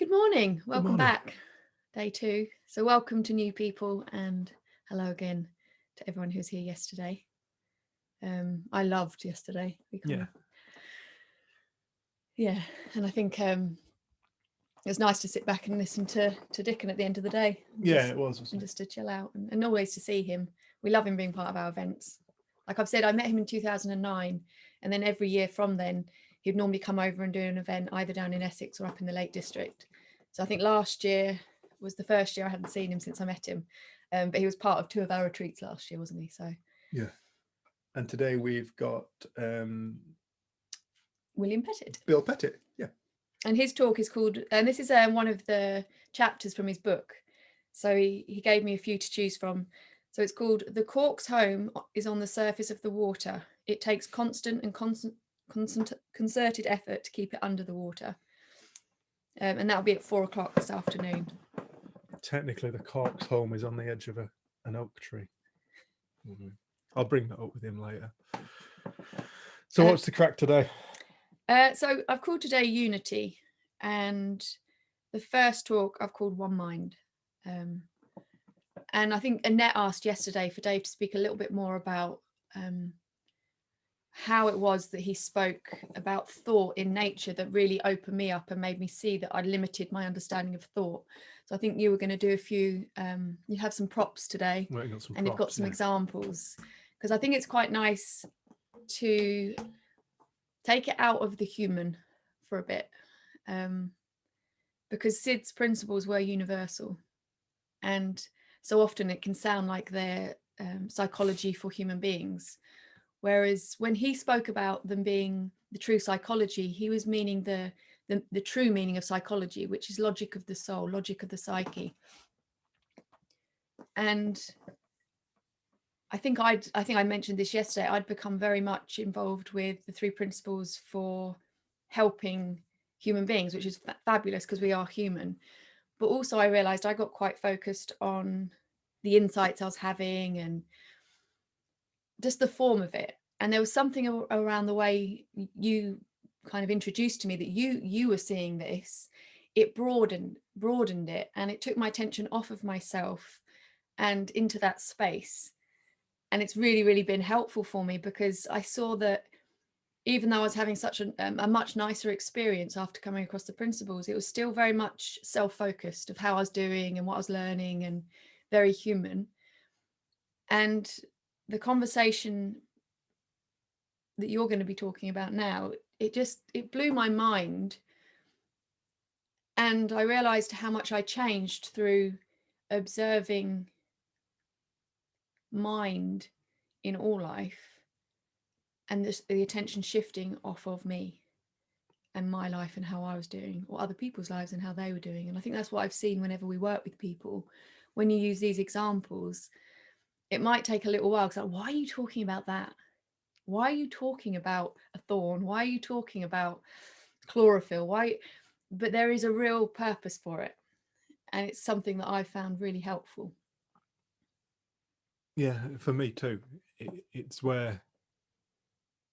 Good morning. Good Welcome morning. back. Day 2. So welcome to new people and hello again to everyone who was here yesterday. I loved yesterday. Yeah. And I think it was nice to sit back and listen to Dicken at the end of the day. It was. And just to chill out and always to see him. We love him being part of our events. Like I've said, I met him in 2009 and then every year from then he'd normally come over and do an event either down in Essex or up in the Lake District. So I think last year was the first year I hadn't seen him since I met him. But he was part of 2 of our retreats last year, wasn't he? So yeah. And today we've got William Pettit. Bill Pettit. Yeah. And his talk is called, and this is one of the chapters from his book. So he gave me a few to choose from. So it's called "The Cork's Home is on the Surface of the Water. It takes constant and concerted effort to keep it under the water." And that'll be at 4 o'clock this afternoon. Technically, the Cork's home is on the edge of an oak tree. I'll bring that up with him later. So what's the crack today? So I've called today Unity, and the first talk I've called One Mind. And I think Annette asked yesterday for Dave to speak a little bit more about how it was that he spoke about thought in nature that really opened me up and made me see that I'd limited my understanding of thought. So I think you were going to do a few, you have some props today, and you've got some examples, because I think it's quite nice to take it out of the human for a bit, because Sid's principles were universal, and so often it can sound like they're psychology for human beings. Whereas when he spoke about them being the true psychology, he was meaning the true meaning of psychology, which is logic of the soul, logic of the psyche. And I think I mentioned this yesterday. I'd become very much involved with the 3 principles for helping human beings, which is fabulous because we are human. But also I realized I got quite focused on the insights I was having and just the form of it. And there was something around the way you kind of introduced to me that you were seeing this. It broadened it, and it took my attention off of myself and into that space. And it's really, really been helpful for me, because I saw that even though I was having such a much nicer experience after coming across the principles, it was still very much self-focused of how I was doing and what I was learning, and very human. And the conversation that you're going to be talking about now, it blew my mind. And I realized how much I changed through observing mind in all life, and the attention shifting off of me and my life and how I was doing, or other people's lives and how they were doing. And I think that's what I've seen whenever we work with people. When you use these examples, it might take a little while, because like, why are you talking about that? Why are you talking about a thorn? Why are you talking about chlorophyll? Why? But there is a real purpose for it, and it's something that I found really helpful. Yeah, for me too. It's where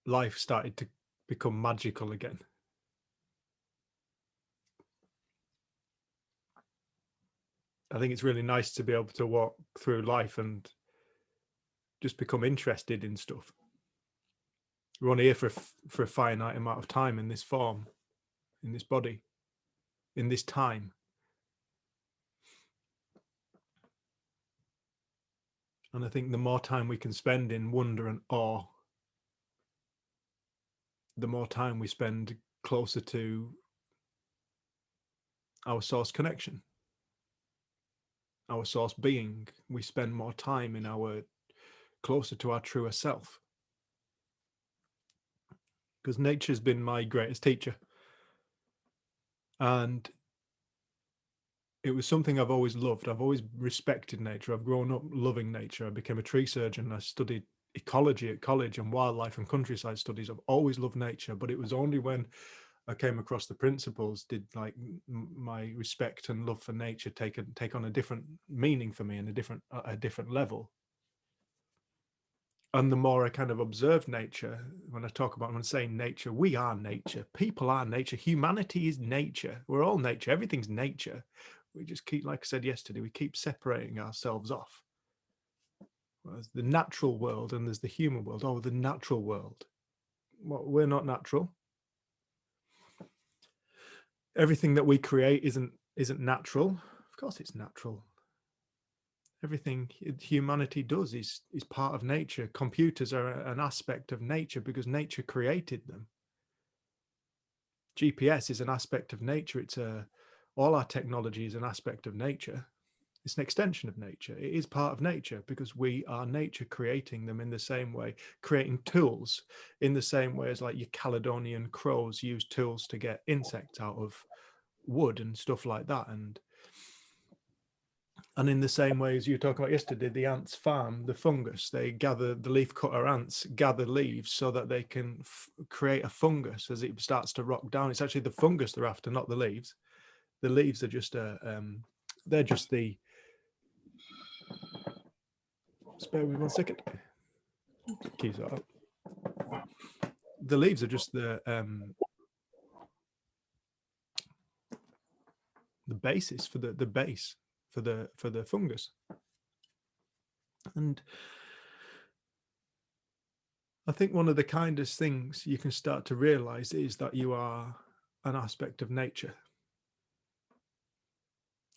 life started to become magical again. I think it's really nice to be able to walk through life and just become interested in stuff. We're only here for a finite amount of time in this form, in this body, in this time. And I think the more time we can spend in wonder and awe, the more time we spend closer to our source connection, our source being. We spend more time in closer to our truer self. Because nature's been my greatest teacher. And it was something I've always loved. I've always respected nature. I've grown up loving nature. I became a tree surgeon. I studied ecology at college and wildlife and countryside studies. I've always loved nature, but it was only when I came across the principles did like my respect and love for nature take on a different meaning for me and a different level. And the more I kind of observe nature, when I'm saying nature, we are nature. People are nature. Humanity is nature. We're all nature. Everything's nature. We just keep, like I said yesterday, we keep separating ourselves off. There's the natural world and there's the human world. Oh, the natural world. Well, we're not natural. Everything that we create isn't natural. Of course it's natural. Everything humanity does is part of nature. Computers are an aspect of nature because nature created them. GPS is an aspect of nature. All our technology is an aspect of nature. It's an extension of nature. It is part of nature because we are nature, creating them in the same way, creating tools in the same way as like your Caledonian crows use tools to get insects out of wood and stuff like that. And in the same way as you were talking about yesterday, the ants farm the fungus. They gather, the leaf cutter ants gather leaves so that they can create a fungus as it starts to rot down. It's actually the fungus they're after, not the leaves. The leaves are just they're just the. Spare me 1 second. Keys that up. The leaves are just the basis for the base for the fungus. And I think one of the kindest things you can start to realize is that you are an aspect of nature.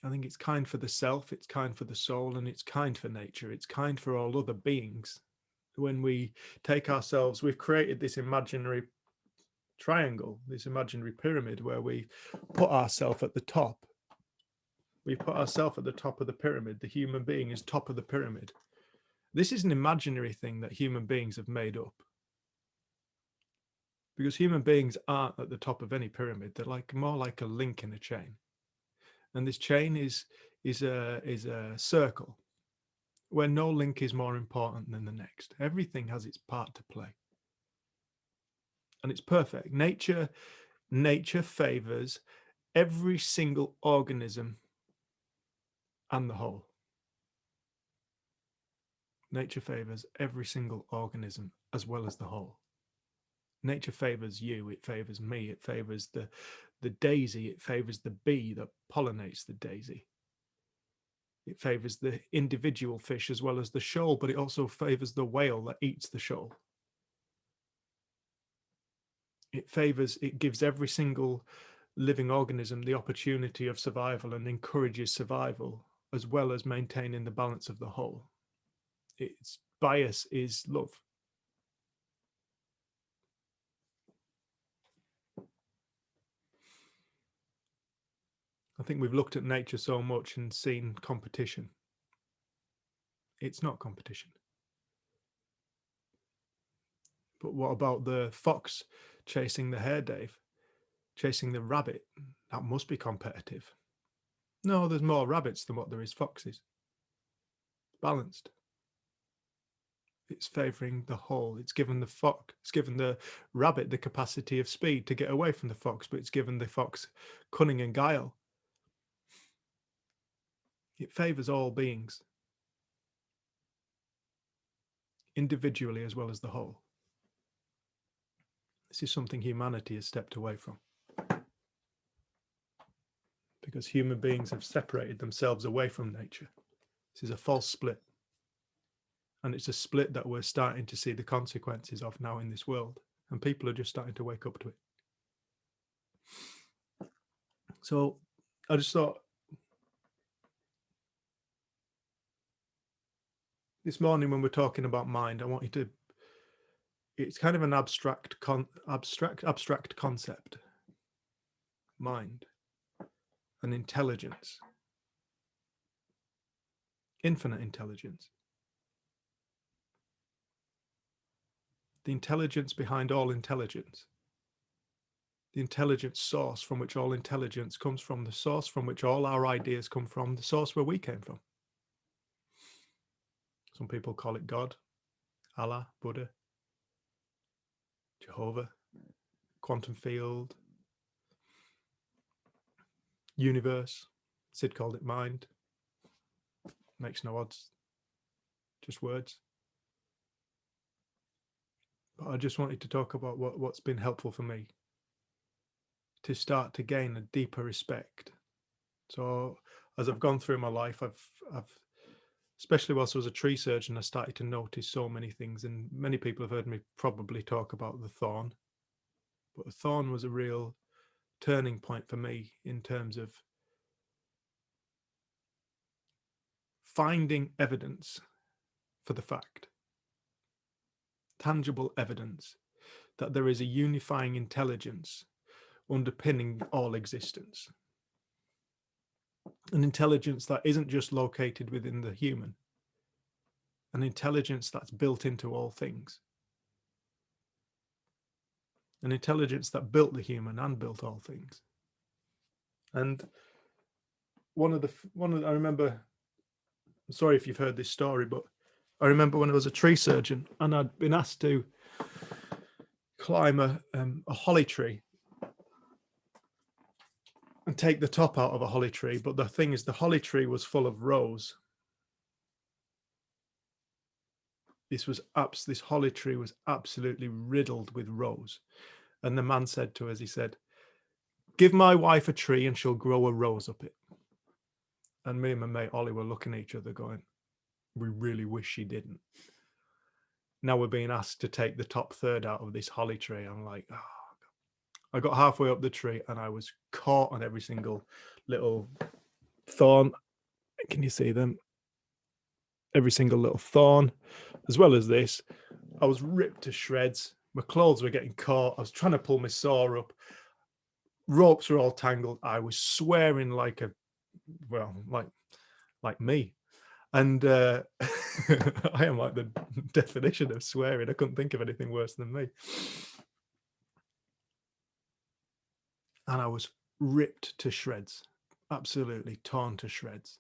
I think it's kind for the self, it's kind for the soul, and it's kind for nature. It's kind for all other beings. When we take ourselves, we've created this imaginary triangle, this imaginary pyramid where we put ourselves at the top. We put ourselves at the top of the pyramid. The human being is top of the pyramid. This is an imaginary thing that human beings have made up. Because human beings aren't at the top of any pyramid. They're more like a link in a chain. And this chain is a circle where no link is more important than the next. Everything has its part to play. And it's perfect. Nature favors every single organism and the whole. Nature favors every single organism as well as the whole. Nature favors you, it favors me, it favors the daisy, it favors the bee that pollinates the daisy. It favors the individual fish as well as the shoal, but it also favors the whale that eats the shoal. It gives every single living organism the opportunity of survival and encourages survival as well as maintaining the balance of the whole. Its bias is love. I think we've looked at nature so much and seen competition. It's not competition. But what about the fox chasing the hare, Dave? Chasing the rabbit? That must be competitive. No, there's more rabbits than what there is foxes. Balanced. It's favouring the whole. It's given the rabbit the capacity of speed to get away from the fox, but it's given the fox cunning and guile. It favours all beings, individually as well as the whole. This is something humanity has stepped away from. Because human beings have separated themselves away from nature. This is a false split. And it's a split that we're starting to see the consequences of now in this world. And people are just starting to wake up to it. So I just thought, this morning when we're talking about mind, I want you to, it's kind of an abstract concept. Mind and intelligence. Infinite intelligence. The intelligence behind all intelligence. The intelligence source from which all intelligence comes from, the source from which all our ideas come from, the source where we came from. Some people call it God, Allah, Buddha, Jehovah, quantum field, universe. Sid called it mind. Makes no odds. Just words. But I just wanted to talk about what's been helpful for me to start to gain a deeper respect. So as I've gone through my life, I've especially whilst I was a tree surgeon, I started to notice so many things, and many people have heard me probably talk about the thorn, but the thorn was a real turning point for me in terms of finding evidence for the fact, tangible evidence, that there is a unifying intelligence underpinning all existence. An intelligence that isn't just located within the human, an intelligence that's built into all things, an intelligence that built the human and built all things. And I remember, sorry if you've heard this story, but I remember when I was a tree surgeon and I'd been asked to climb a holly tree and take the top out of a holly tree. But the thing is, the holly tree was full of rows. This holly tree was absolutely riddled with rows. And the man said to us, he said, "Give my wife a tree and she'll grow a rose up it." And me and my mate Ollie were looking at each other going, we really wish she didn't. Now we're being asked to take the top third out of this holly tree. I'm like, oh. I got halfway up the tree and I was caught on every single little thorn. Can you see them? Every single little thorn, as well as this. I was ripped to shreds. My clothes were getting caught. I was trying to pull my saw up. Ropes were all tangled. I was swearing like me. And I am like the definition of swearing. I couldn't think of anything worse than me. And I was ripped to shreds, absolutely torn to shreds.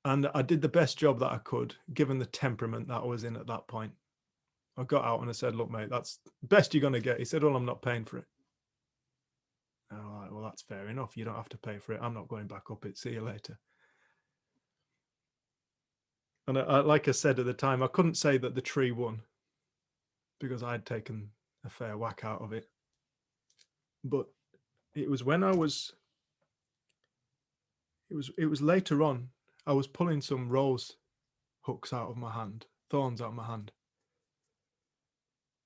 And I did the best job that I could, given the temperament that I was in at that point. I got out and I said, "Look, mate, that's the best you're going to get." He said, "Well, I'm not paying for it." And I'm like, "Well, that's fair enough. You don't have to pay for it. I'm not going back up it. See you later." And like I said at the time, I couldn't say that the tree won because I'd taken a fair whack out of it. But it was when it was later on, I was pulling some rose hooks out of my hand, thorns out of my hand.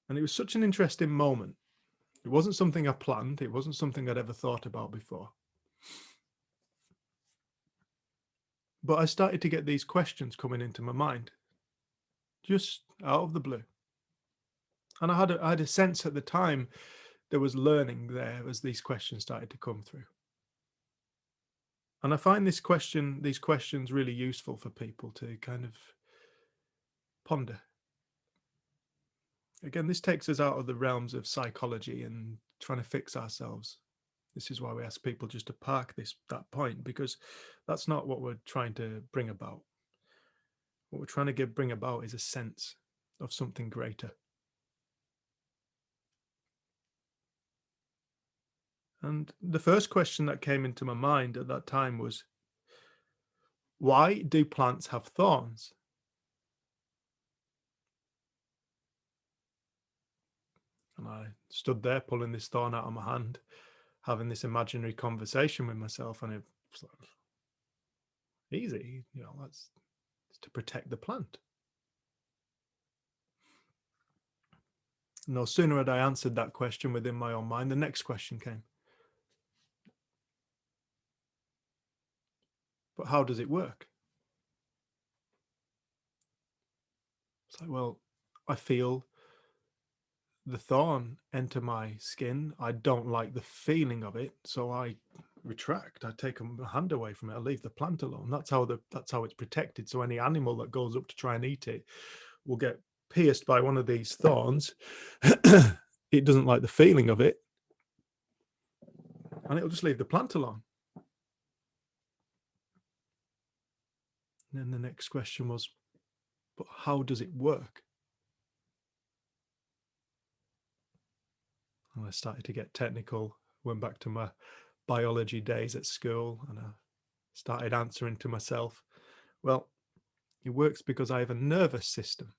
And it was such an interesting moment. It wasn't something I planned. It wasn't something I'd ever thought about before. But I started to get these questions coming into my mind, just out of the blue. And I had a sense at the time there was learning there as these questions started to come through. And I find these questions really useful for people to kind of ponder. Again, this takes us out of the realms of psychology and trying to fix ourselves. This is why we ask people just to park that point, because that's not what we're trying to bring about. What we're trying to bring about is a sense of something greater. And the first question that came into my mind at that time was, why do plants have thorns? And I stood there pulling this thorn out of my hand, having this imaginary conversation with myself, and it was like, easy, that's to protect the plant. No sooner had I answered that question within my own mind, the next question came. But how does it work? It's like, well, I feel the thorn enter my skin. I don't like the feeling of it, so I retract. I take a hand away from it. I leave the plant alone. That's how it's protected. So any animal that goes up to try and eat it will get pierced by one of these thorns. It doesn't like the feeling of it, and it'll just leave the plant alone. And then the next question was, but how does it work? And I started to get technical, went back to my biology days at school, and I started answering to myself, well, it works because I have a nervous system.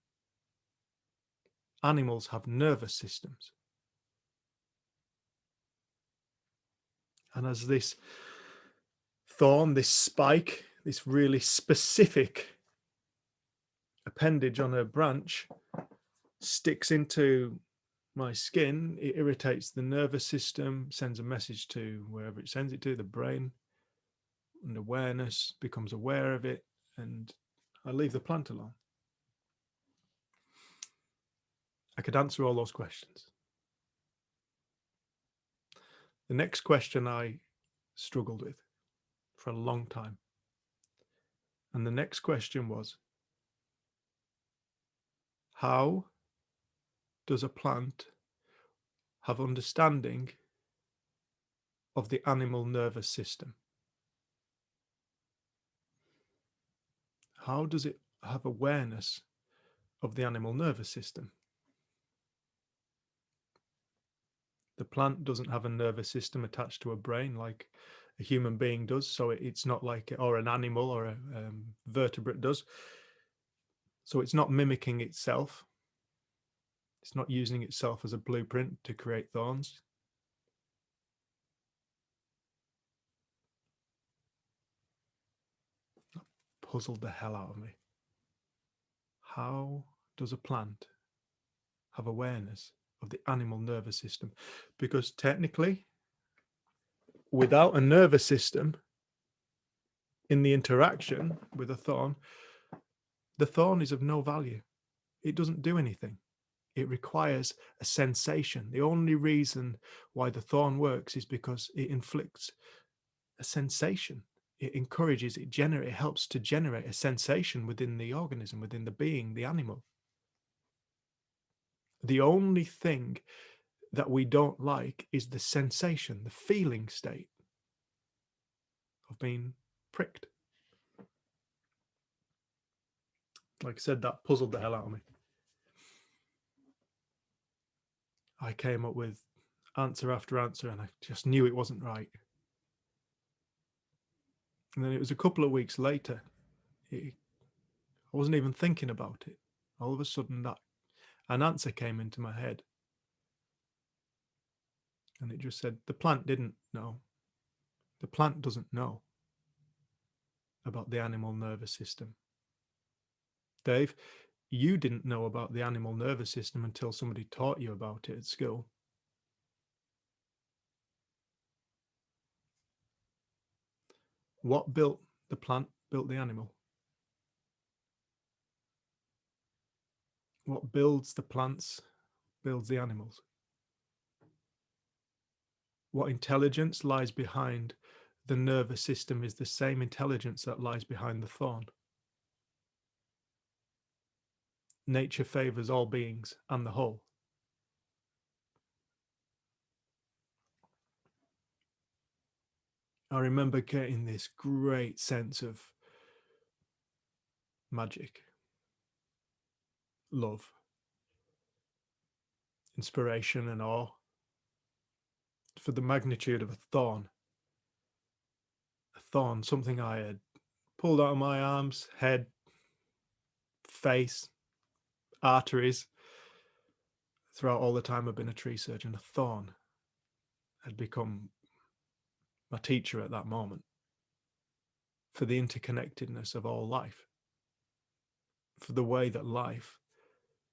animals have nervous systems. And as this thorn, this spike, this really specific appendage on a branch sticks into my skin, it irritates the nervous system, sends a message to wherever it sends it to, the brain, and awareness becomes aware of it, and I leave the plant alone. I could answer all those questions. The next question I struggled with for a long time. And the next question was, how does a plant have understanding of the animal nervous system? How does it have awareness of the animal nervous system? The plant doesn't have a nervous system attached to a brain like a human being does, so it's not like, or an animal or a vertebrate does. So it's not mimicking itself. It's not using itself as a blueprint to create thorns. That puzzled the hell out of me. How does a plant have awareness of the animal nervous system? Because technically, without a nervous system in the interaction with a thorn, the thorn is of no value. It doesn't do anything. It requires a sensation. The only reason why the thorn works is because it inflicts a sensation. It encourages, it helps to generate a sensation within the organism, within the being, the animal. The only thing that we don't like is the sensation, the feeling state of being pricked. Like I said, that puzzled the hell out of me. I came up with answer after answer, and I just knew it wasn't right. And then it was a couple of weeks later, I wasn't even thinking about it. All of a sudden, an answer came into my head. And it just said, the plant didn't know. The plant doesn't know about the animal nervous system. Dave, you didn't know about the animal nervous system until somebody taught you about it at school. What built the plant built the animal. What builds the plants builds the animals. What intelligence lies behind the nervous system is the same intelligence that lies behind the thorn. Nature favors all beings and the whole. I remember getting this great sense of magic, love, inspiration, and awe for the magnitude of a thorn. A thorn, something I had pulled out of my arms, head, face, arteries throughout all the time I've been a tree surgeon. A thorn had become my teacher at that moment for the interconnectedness of all life, for the way that life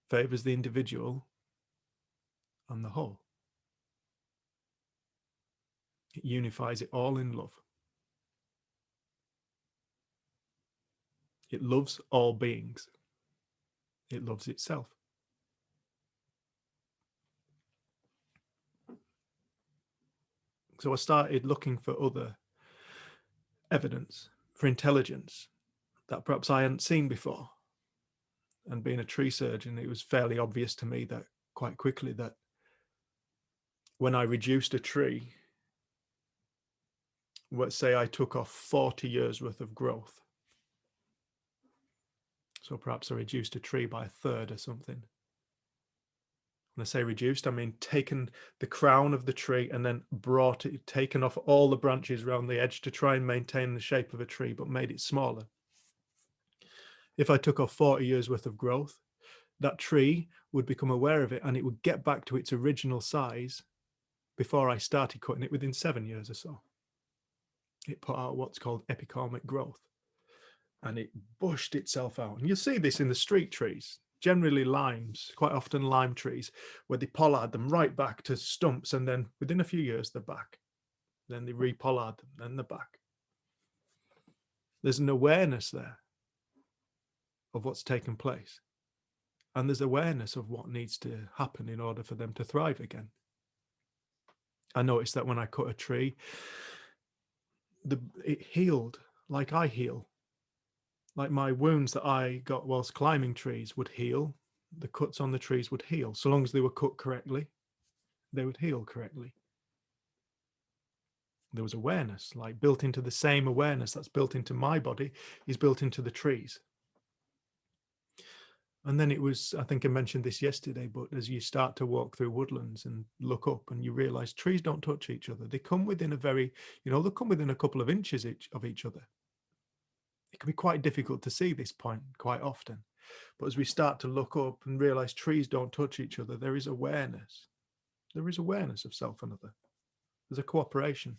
favors the individual and the whole. It unifies it all in love. It loves all beings. It loves itself. So I started looking for other evidence for intelligence that perhaps I hadn't seen before. And being a tree surgeon, it was fairly obvious to me that quite quickly that when I reduced a tree, let's say I took off 40 years worth of growth. So perhaps I reduced a tree by a third or something. When I say reduced, I mean taken the crown of the tree and then taken off all the branches around the edge to try and maintain the shape of a tree, but made it smaller. If I took off 40 years worth of growth, that tree would become aware of it and it would get back to its original size before I started cutting it within 7 years or so. It put out what's called epicormic growth, and it bushed itself out. And you'll see this in the street trees, generally limes, quite often lime trees, where they pollard them right back to stumps, and then within a few years they're back. Then they re-pollard them, then they're back. There's an awareness there of what's taken place. And there's awareness of what needs to happen in order for them to thrive again. I noticed that when I cut a tree, it healed like I heal. Like my wounds that I got whilst climbing trees would heal. The cuts on the trees would heal. So long as they were cut correctly, they would heal correctly. There was awareness, like built into the same awareness that's built into my body is built into the trees. And then it was, I think I mentioned this yesterday, but as you start to walk through woodlands and look up and you realize trees don't touch each other. They come within a very, they'll come within a couple of inches of each other. It can be quite difficult to see this point quite often. But as we start to look up and realize trees don't touch each other, there is awareness. There is awareness of self and other. There's a cooperation.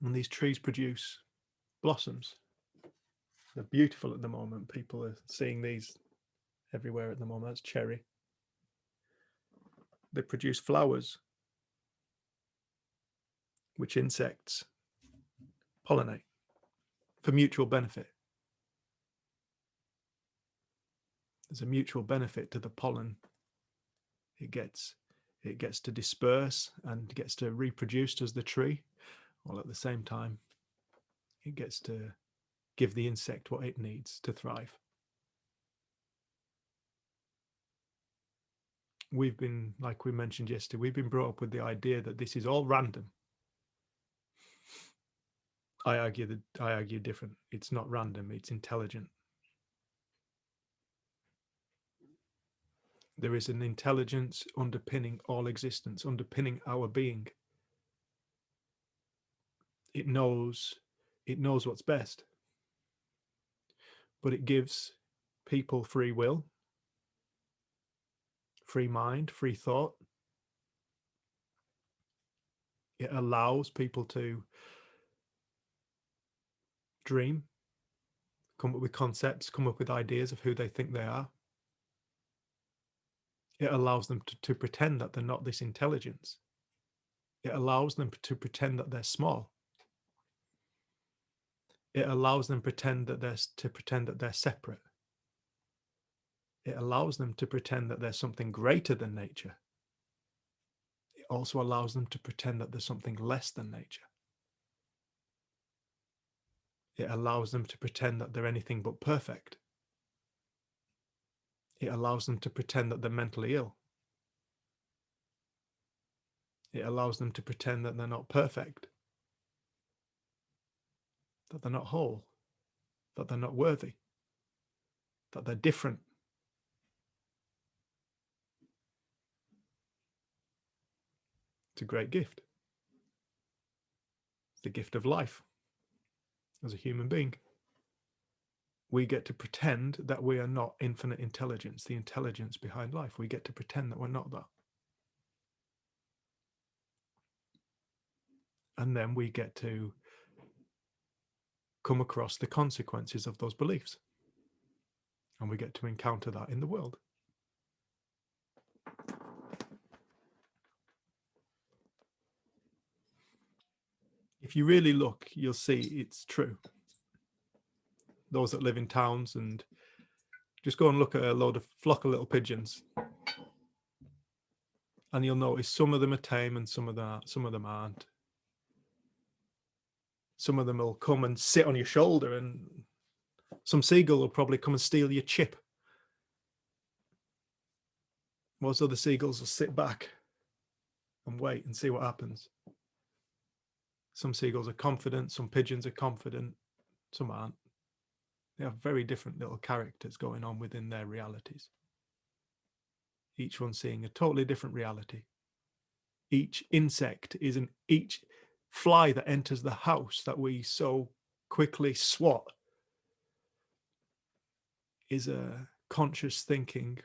And these trees produce blossoms. They're beautiful at the moment. People are seeing these everywhere at the moment. That's cherry. They produce flowers, which insects pollinate for mutual benefit. There's a mutual benefit to the pollen. It gets to disperse and gets to reproduce as the tree, while at the same time it gets to give the insect what it needs to thrive. We've been, like we mentioned yesterday, we've been brought up with the idea that this is all random. I argue different. It's not random, it's intelligent. There is an intelligence underpinning all existence, underpinning our being. It knows what's best. But it gives people free will, free mind, free thought. It allows people to dream, come up with concepts, come up with ideas of who they think they are. It allows them to pretend that they're not this intelligence. It allows them to pretend that they're small. It allows them to pretend that they're separate. It allows them to pretend that there's something greater than nature. It also allows them to pretend that there's something less than nature. It allows them to pretend that they're anything but perfect. It allows them to pretend that they're mentally ill. It allows them to pretend that they're not perfect, that they're not whole, that they're not worthy, that they're different. It's a great gift. It's the gift of life as a human being. We get to pretend that we are not infinite intelligence, the intelligence behind life. We get to pretend that we're not that. And then we get to come across the consequences of those beliefs. And we get to encounter that in the world. If you really look, you'll see it's true. Those that live in towns, and just go and look at a flock of little pigeons, and you'll notice some of them are tame and some of them aren't. Some of them will come and sit on your shoulder, and some seagull will probably come and steal your chip. Most other seagulls will sit back and wait and see what happens. Some seagulls are confident, some pigeons are confident, some aren't. They have very different little characters going on within their realities. Each one seeing a totally different reality. Each insect each fly that enters the house that we so quickly swat is a conscious thinking,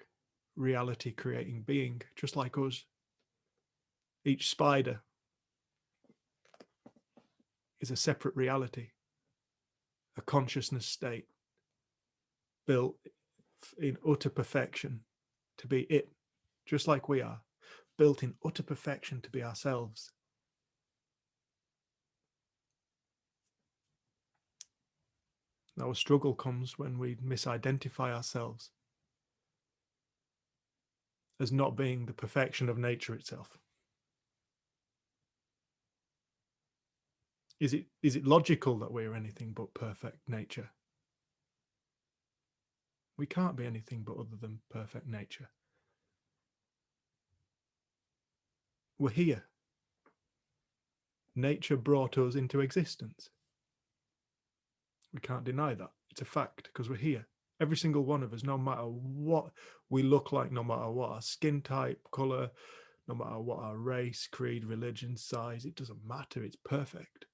reality creating being, just like us. Each spider is a separate reality, a consciousness state built in utter perfection to be it, just like we are, built in utter perfection to be ourselves. Our struggle comes when we misidentify ourselves as not being the perfection of nature itself. Is it logical that we're anything but perfect nature? We can't be anything but other than perfect nature. We're here. Nature brought us into existence. We can't deny that. It's a fact because we're here. Every single one of us, no matter what we look like, no matter what our skin type, colour, no matter what our race, creed, religion, size, it doesn't matter. It's perfect.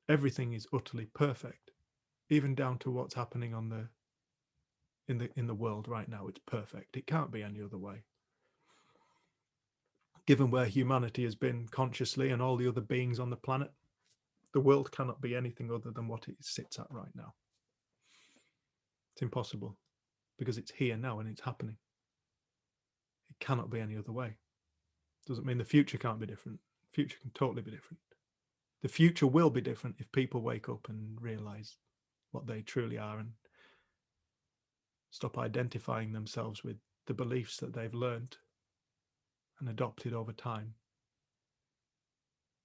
Everything is utterly perfect, even down to what's happening on in the world right now. It's perfect. It can't be any other way. Given where humanity has been consciously and all the other beings on the planet, the world cannot be anything other than what it sits at right now. It's impossible because it's here now and it's happening. It cannot be any other way. Doesn't mean the future can't be different. The future can totally be different. The future will be different if people wake up and realize what they truly are and stop identifying themselves with the beliefs that they've learned and adopted over time.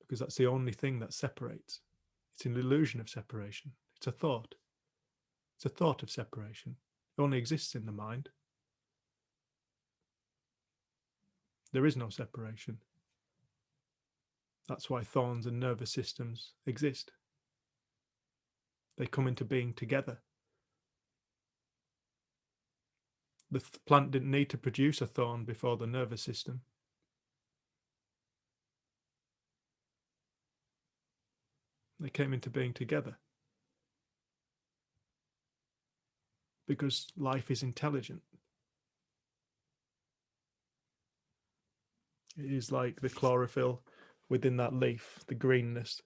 Because that's the only thing that separates. It's an illusion of separation. It's a thought. It's a thought of separation. It only exists in the mind. There is no separation. That's why thorns and nervous systems exist. They come into being together. The plant didn't need to produce a thorn before the nervous system. They came into being together. Because life is intelligent. It is like the chlorophyll within that leaf, the greenness.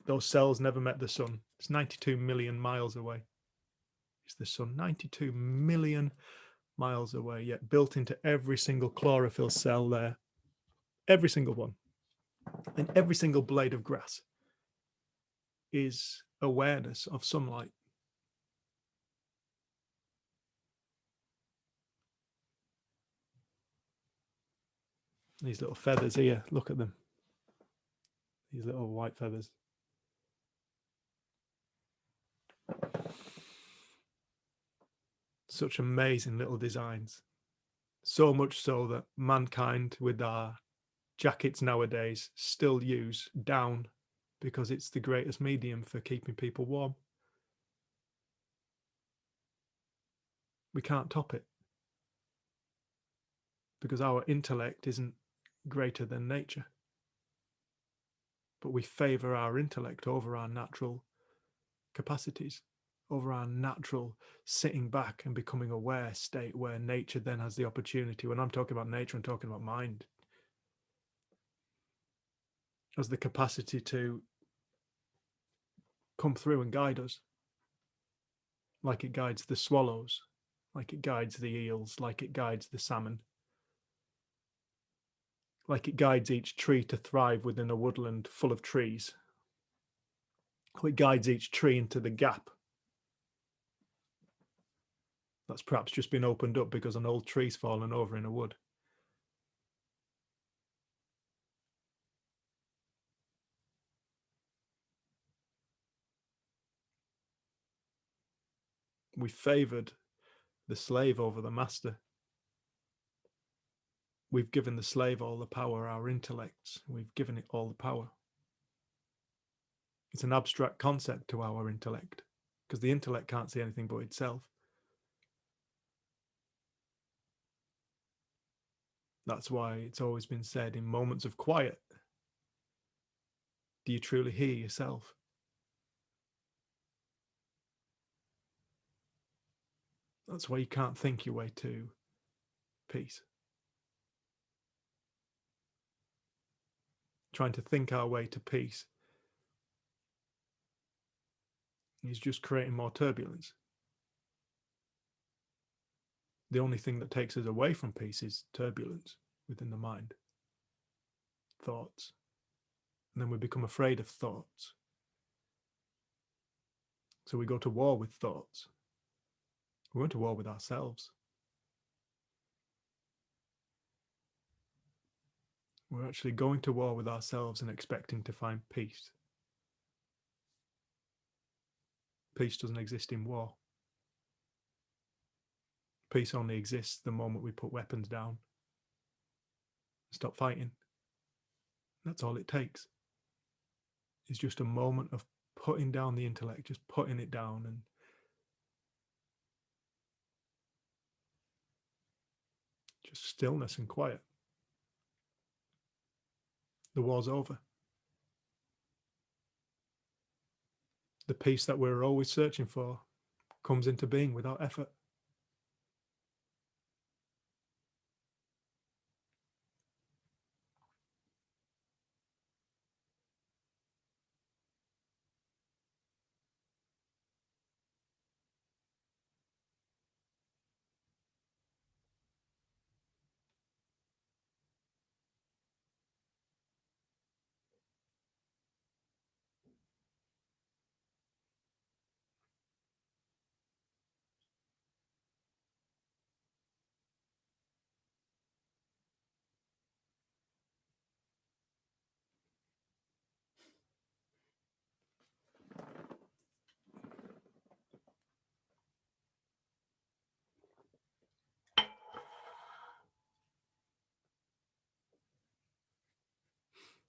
Those cells never met the sun. It's 92 million miles away. It's the sun, 92 million miles away, yet built into every single chlorophyll cell there. Every single one. And every single blade of grass is awareness of sunlight. These little feathers here, look at them. These little white feathers. Such amazing little designs. So much so that mankind, with our jackets nowadays, still use down because it's the greatest medium for keeping people warm. We can't top it because our intellect isn't greater than nature. But we favor our intellect over our natural capacities, over our natural sitting back and becoming aware state where nature then has the opportunity. When I'm talking about nature, I'm talking about mind. Has the capacity to come through and guide us, like it guides the swallows, like it guides the eels, like it guides the salmon, like it guides each tree to thrive within a woodland full of trees. It guides each tree into the gap that's perhaps just been opened up because an old tree's fallen over in a wood. We favoured the slave over the master. We've given the slave all the power, our intellects. We've given it all the power. It's an abstract concept to our intellect because the intellect can't see anything but itself. That's why it's always been said in moments of quiet, do you truly hear yourself? That's why you can't think your way to peace. Trying to think our way to peace is just creating more turbulence. The only thing that takes us away from peace is turbulence within the mind, thoughts. And then we become afraid of thoughts. So we go to war with thoughts. We go to war with ourselves. We're actually going to war with ourselves and expecting to find peace. Peace doesn't exist in war. Peace only exists the moment we put weapons down, stop fighting. That's all it takes. It's just a moment of putting down the intellect, just putting it down, and just stillness and quiet. The war's over. The peace that we're always searching for comes into being without effort.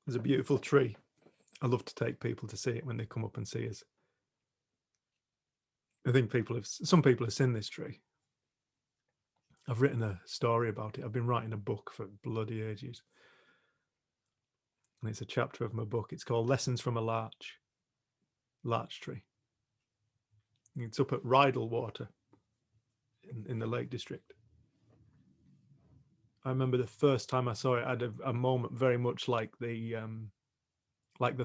There's a beautiful tree. I love to take people to see it when they come up and see us. I think some people have seen this tree. I've written a story about it. I've been writing a book for bloody ages. And it's a chapter of my book. It's called Lessons from a Larch Tree. It's up at Rydal Water in the Lake District. I remember the first time I saw it, I had a moment very much like the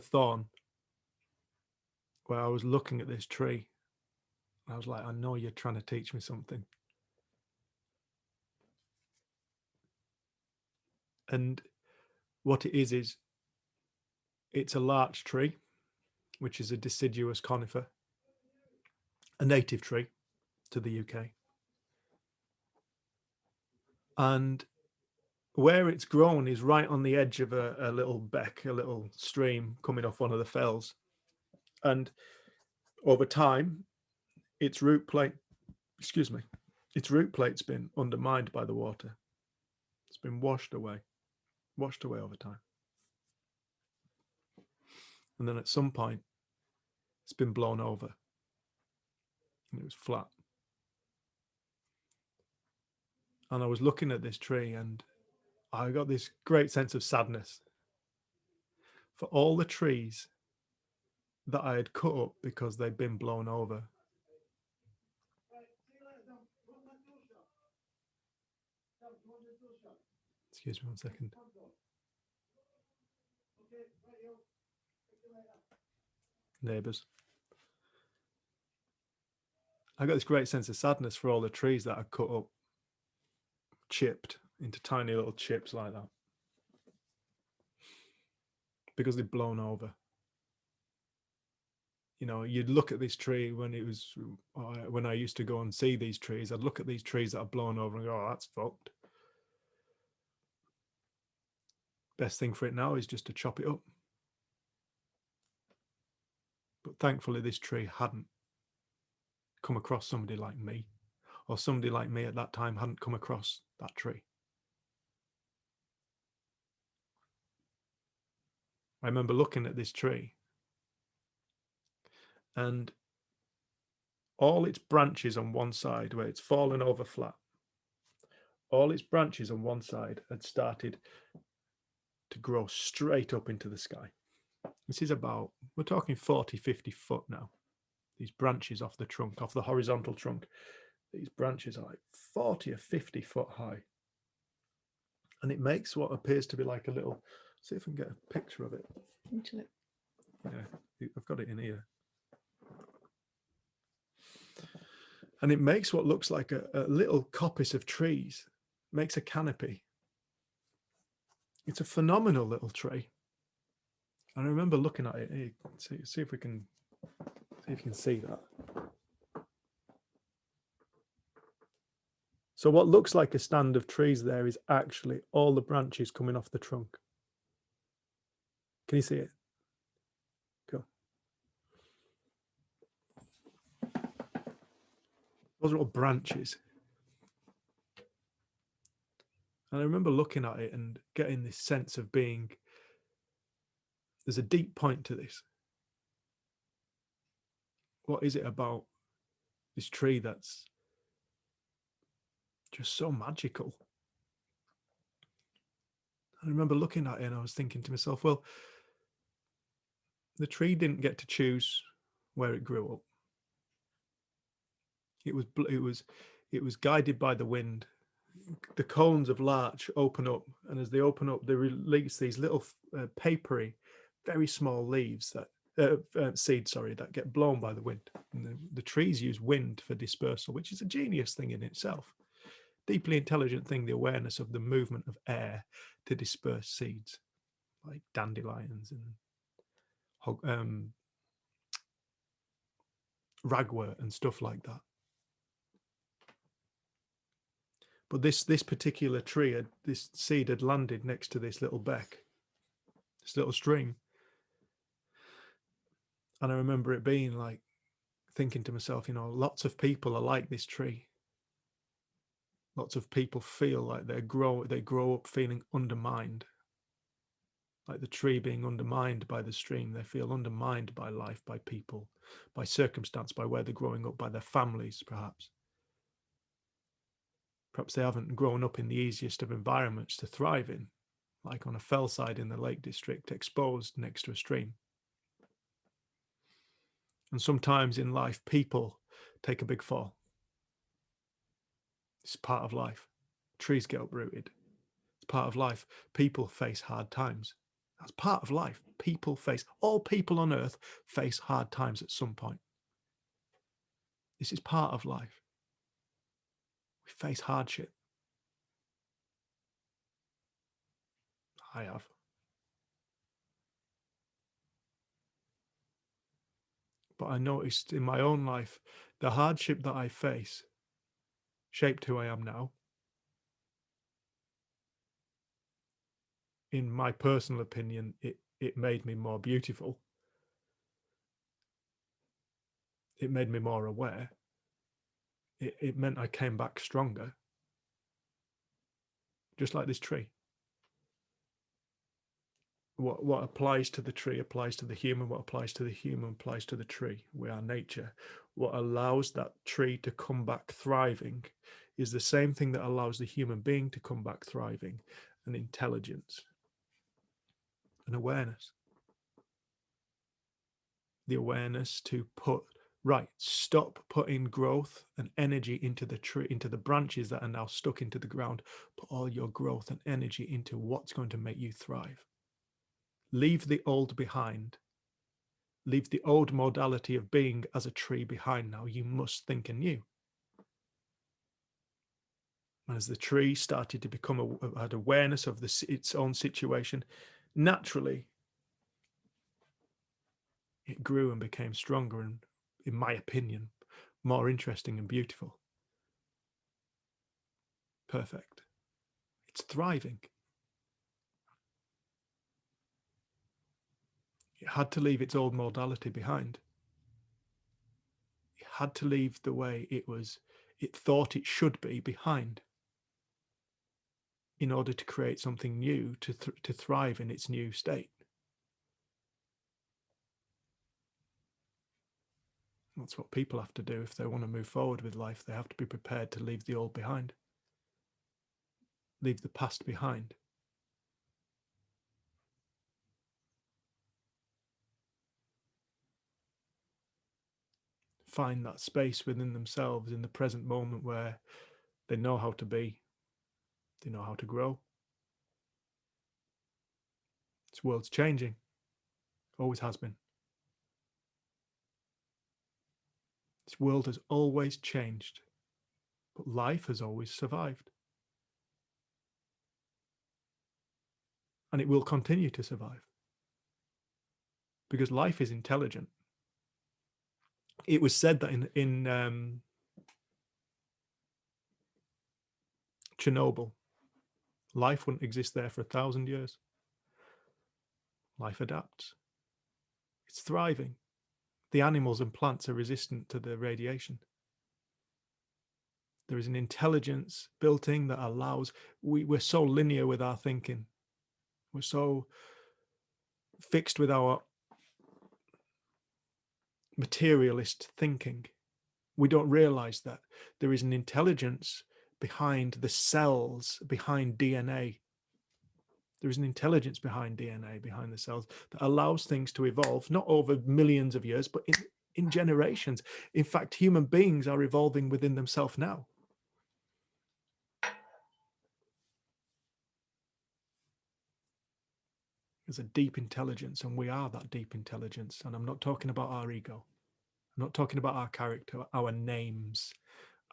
thorn, where I was looking at this tree. I was like, I know you're trying to teach me something. And what it is it's a larch tree, which is a deciduous conifer, a native tree to the UK. And where it's grown is right on the edge of a little beck, a little stream coming off one of the fells. And over time, its root plate's been undermined by the water. It's been washed away over time. And then at some point, it's been blown over and it was flat. And I was looking at this tree and I got this great sense of sadness for all the trees that I had cut up because they'd been blown over. Excuse me 1 second. Neighbours. I got this great sense of sadness for all the trees that I cut up, chipped into tiny little chips like that, because they'd blown over. You know, you'd look at this tree when I used to go and see these trees, I'd look at these trees that are blown over and go, oh, that's fucked. Best thing for it now is just to chop it up. But thankfully, this tree hadn't come across somebody like me, or somebody like me at that time hadn't come across that tree. I remember looking at this tree and all its branches on one side, where it's fallen over flat, all its branches on one side had started to grow straight up into the sky. This is about, we're talking 40, 50 foot now. These branches off the trunk, off the horizontal trunk, These branches are like 40 or 50 foot high. And it makes what appears to be like a little, see if I can get a picture of it. Yeah, I've got it in here. And it makes what looks like a little coppice of trees, makes a canopy. It's a phenomenal little tree. And I remember looking at it. Here, see if we can see that. So what looks like a stand of trees there is actually all the branches coming off the trunk. Can you see it? Cool. Those are all branches. And I remember looking at it and getting this sense of being, there's a deep point to this. What is it about this tree that's just so magical? I remember looking at it and I was thinking to myself, well, the tree didn't get to choose where it grew up. It was guided by the wind. The cones of larch open up, and as they open up, they release these little papery, very small leaves that seeds, that get blown by the wind. And the trees use wind for dispersal, which is a genius thing in itself. Deeply intelligent thing, the awareness of the movement of air to disperse seeds, like dandelions and ragwort and stuff like that. But this particular tree, this seed had landed next to this little beck, this little stream. And I remember it being like, thinking to myself, lots of people are like this tree. Lots of people feel like they grow up feeling undermined. Like the tree being undermined by the stream. They feel undermined by life, by people, by circumstance, by where they're growing up, by their families, perhaps. Perhaps they haven't grown up in the easiest of environments to thrive in, like on a fell side in the Lake District, exposed next to a stream. And sometimes in life, people take a big fall. It's part of life. Trees get uprooted. It's part of life. People face hard times. That's part of life. All people on earth face hard times at some point. This is part of life. We face hardship. I have. But I noticed in my own life, the hardship that I face shaped who I am now. In my personal opinion, it made me more beautiful. It made me more aware. It meant I came back stronger. Just like this tree. What applies to the tree applies to the human. What applies to the human applies to the tree. We are nature. What allows that tree to come back thriving is the same thing that allows the human being to come back thriving, and intelligence and awareness. The awareness to stop putting growth and energy into the tree, into the branches that are now stuck into the ground. Put all your growth and energy into what's going to make you thrive. Leave the old behind. Leave the old modality of being as a tree behind now. You must think anew. As the tree started to had awareness of its own situation, naturally, it grew and became stronger and, in my opinion, more interesting and beautiful. Perfect. It's thriving. It had to leave its old modality behind. It had to leave the way it thought it should be behind in order to create something new to thrive in its new state. That's what people have to do if they want to move forward with life. They have to be prepared to leave the old behind. Leave the past behind. find that space within themselves in the present moment where they know how to be, they know how to grow. This world's changing, always has been. This world has always changed, but life has always survived. And it will continue to survive because life is intelligent. It was said that in Chernobyl, life wouldn't exist there for 1,000 years. Life adapts. It's thriving. The animals and plants are resistant to the radiation. There is an intelligence built in that allows, we're so linear with our thinking. We're so fixed with our materialist thinking. We don't realize that there is an intelligence behind the cells, behind DNA. There is an intelligence behind DNA, behind the cells, that allows things to evolve, not over millions of years, but in generations. In fact, human beings are evolving within themselves now. There's a deep intelligence, and we are that deep intelligence. And I'm not talking about our ego. I'm not talking about our character, our names,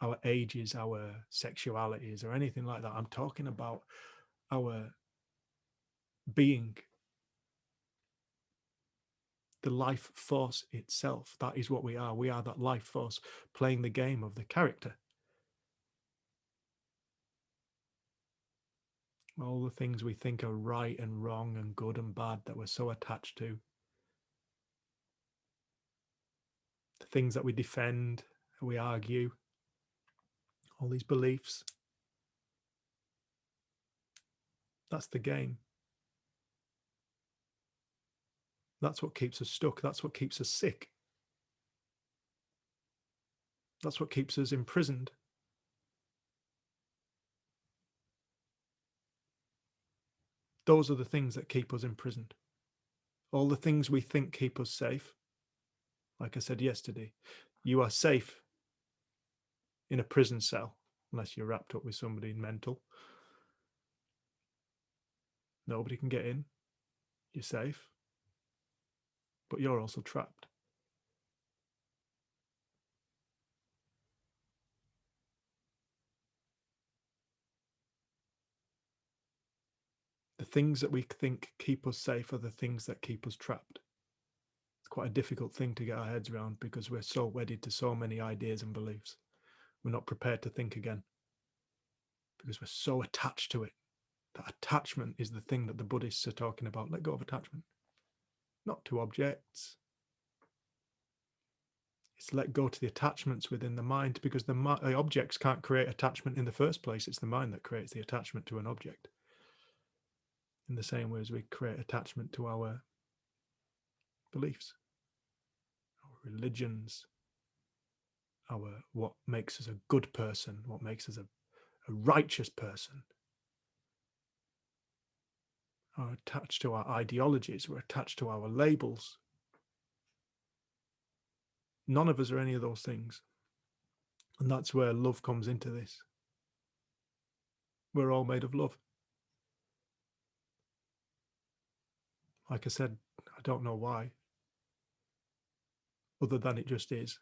our ages, our sexualities, or anything like that. I'm talking about our being, the life force itself. That is what we are. We are that life force playing the game of the character. All the things we think are right and wrong and good and bad that we're so attached to. The things that we defend, we argue, all these beliefs. That's the game. That's what keeps us stuck. That's what keeps us sick. That's what keeps us imprisoned. Those are the things that keep us imprisoned. All the things we think keep us safe. Like I said yesterday, you are safe in a prison cell, unless you're wrapped up with somebody mental. Nobody can get in. You're safe. But you're also trapped. The things that we think keep us safe are the things that keep us trapped. It's quite a difficult thing to get our heads around because we're so wedded to so many ideas and beliefs. We're not prepared to think again because we're so attached to it. That attachment is the thing that the Buddhists are talking about. Let go of attachment. Not to objects. It's let go to the attachments within the mind, because the objects can't create attachment in the first place. It's the mind that creates the attachment to an object. In the same way as we create attachment to our beliefs, our religions, our what makes us a good person, what makes us a righteous person. Are attached to our ideologies, we're attached to our labels. None of us are any of those things. And that's where love comes into this. We're all made of love. Like I said, I don't know why, other than it just is.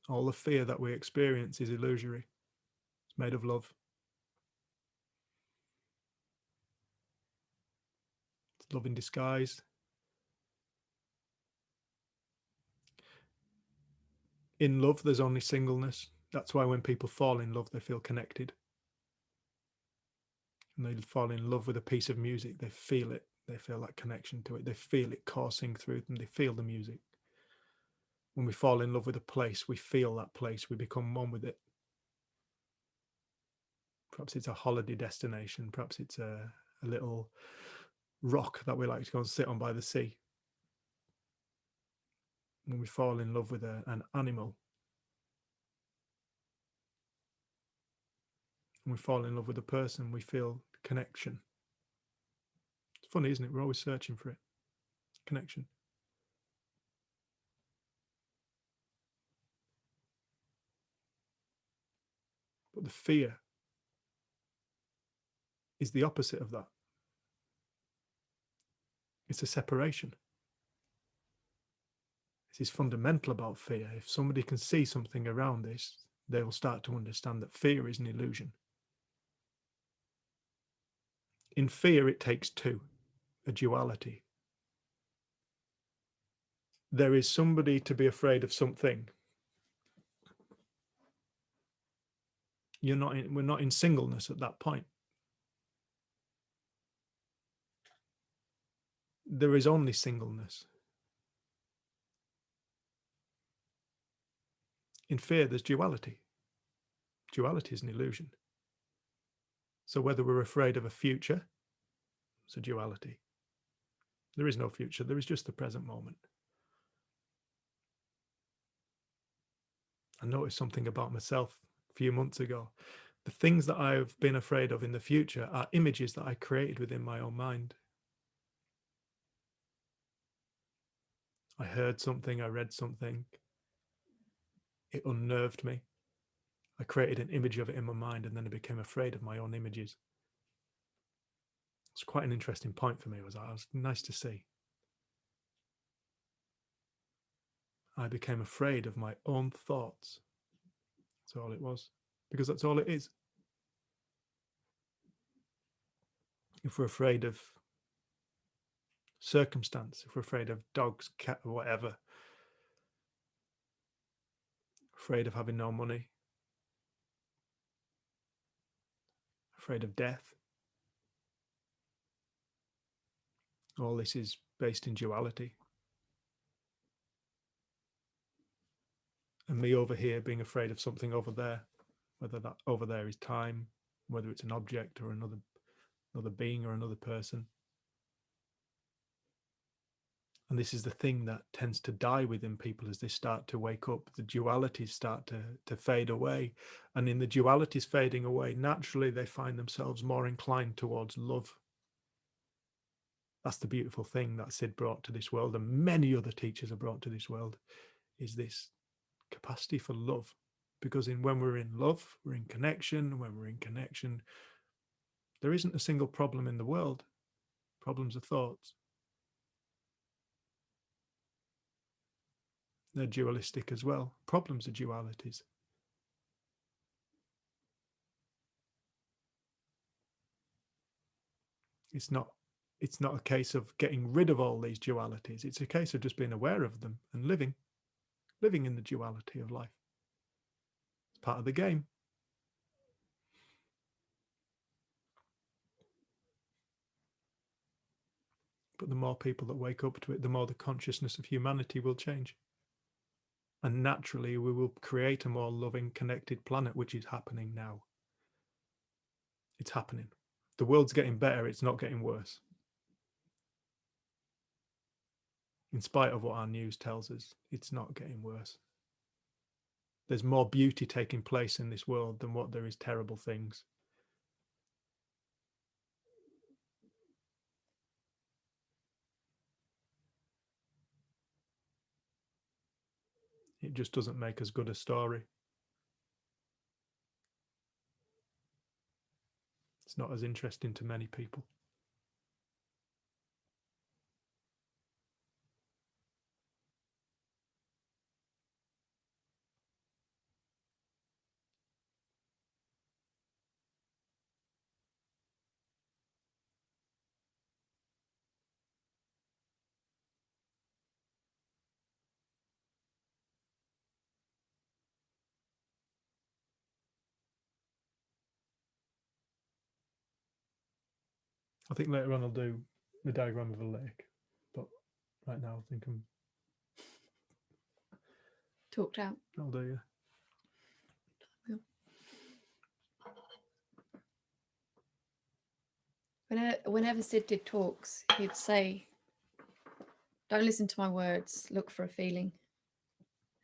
All the fear that we experience is illusory. It's made of love. It's love in disguise. In love, there's only singleness. That's why when people fall in love, they feel connected. And they fall in love with a piece of music. They feel it. They feel that connection to it. They feel it coursing through them. They feel the music. When we fall in love with a place, we feel that place. We become one with it. Perhaps it's a holiday destination. Perhaps it's a little rock that we like to go and sit on by the sea. When we fall in love with an animal, when we fall in love with a person, we feel connection. funny, isn't it? We're always searching for it. Connection. But the fear is the opposite of that. It's a separation. This is fundamental about fear. If somebody can see something around this, they will start to understand that fear is an illusion. In fear, it takes two, a duality. There is somebody to be afraid of something. We're not in singleness at that point. There is only singleness. In fear, there's duality. Duality is an illusion. So whether we're afraid of a future, it's a duality. There is no future. There is just the present moment. I noticed something about myself a few months ago. The things that I've been afraid of in the future are images that I created within my own mind. I heard something, I read something. It unnerved me. I created an image of it in my mind, and then I became afraid of my own images. It's quite an interesting point for me. It was nice to see. I became afraid of my own thoughts. That's all it was, because that's all it is. If we're afraid of circumstance, if we're afraid of dogs, cat, or whatever, afraid of having no money, afraid of death, all this is based in duality. And me over here being afraid of something over there, whether that over there is time, whether it's an object or another being or another person. And this is the thing that tends to die within people as they start to wake up. The dualities start to fade away. And in the dualities fading away, naturally they find themselves more inclined towards love. That's the beautiful thing that Sid brought to this world, and many other teachers have brought to this world, is this capacity for love. Because when we're in love, we're in connection. When we're in connection, there isn't a single problem in the world. Problems are thoughts. They're dualistic as well. Problems are dualities. It's not a case of getting rid of all these dualities. It's a case of just being aware of them and living in the duality of life. It's part of the game. But the more people that wake up to it, the more the consciousness of humanity will change. And naturally, we will create a more loving, connected planet, which is happening now. It's happening. The world's getting better. It's not getting worse. In spite of what our news tells us, it's not getting worse. There's more beauty taking place in this world than what there is terrible things. It just doesn't make as good a story. It's not as interesting to many people. I think later on I'll do the diagram of a lake, but right now I think I'm talked out. I'll do, yeah. Whenever Sid did talks, he'd say, "Don't listen to my words, look for a feeling."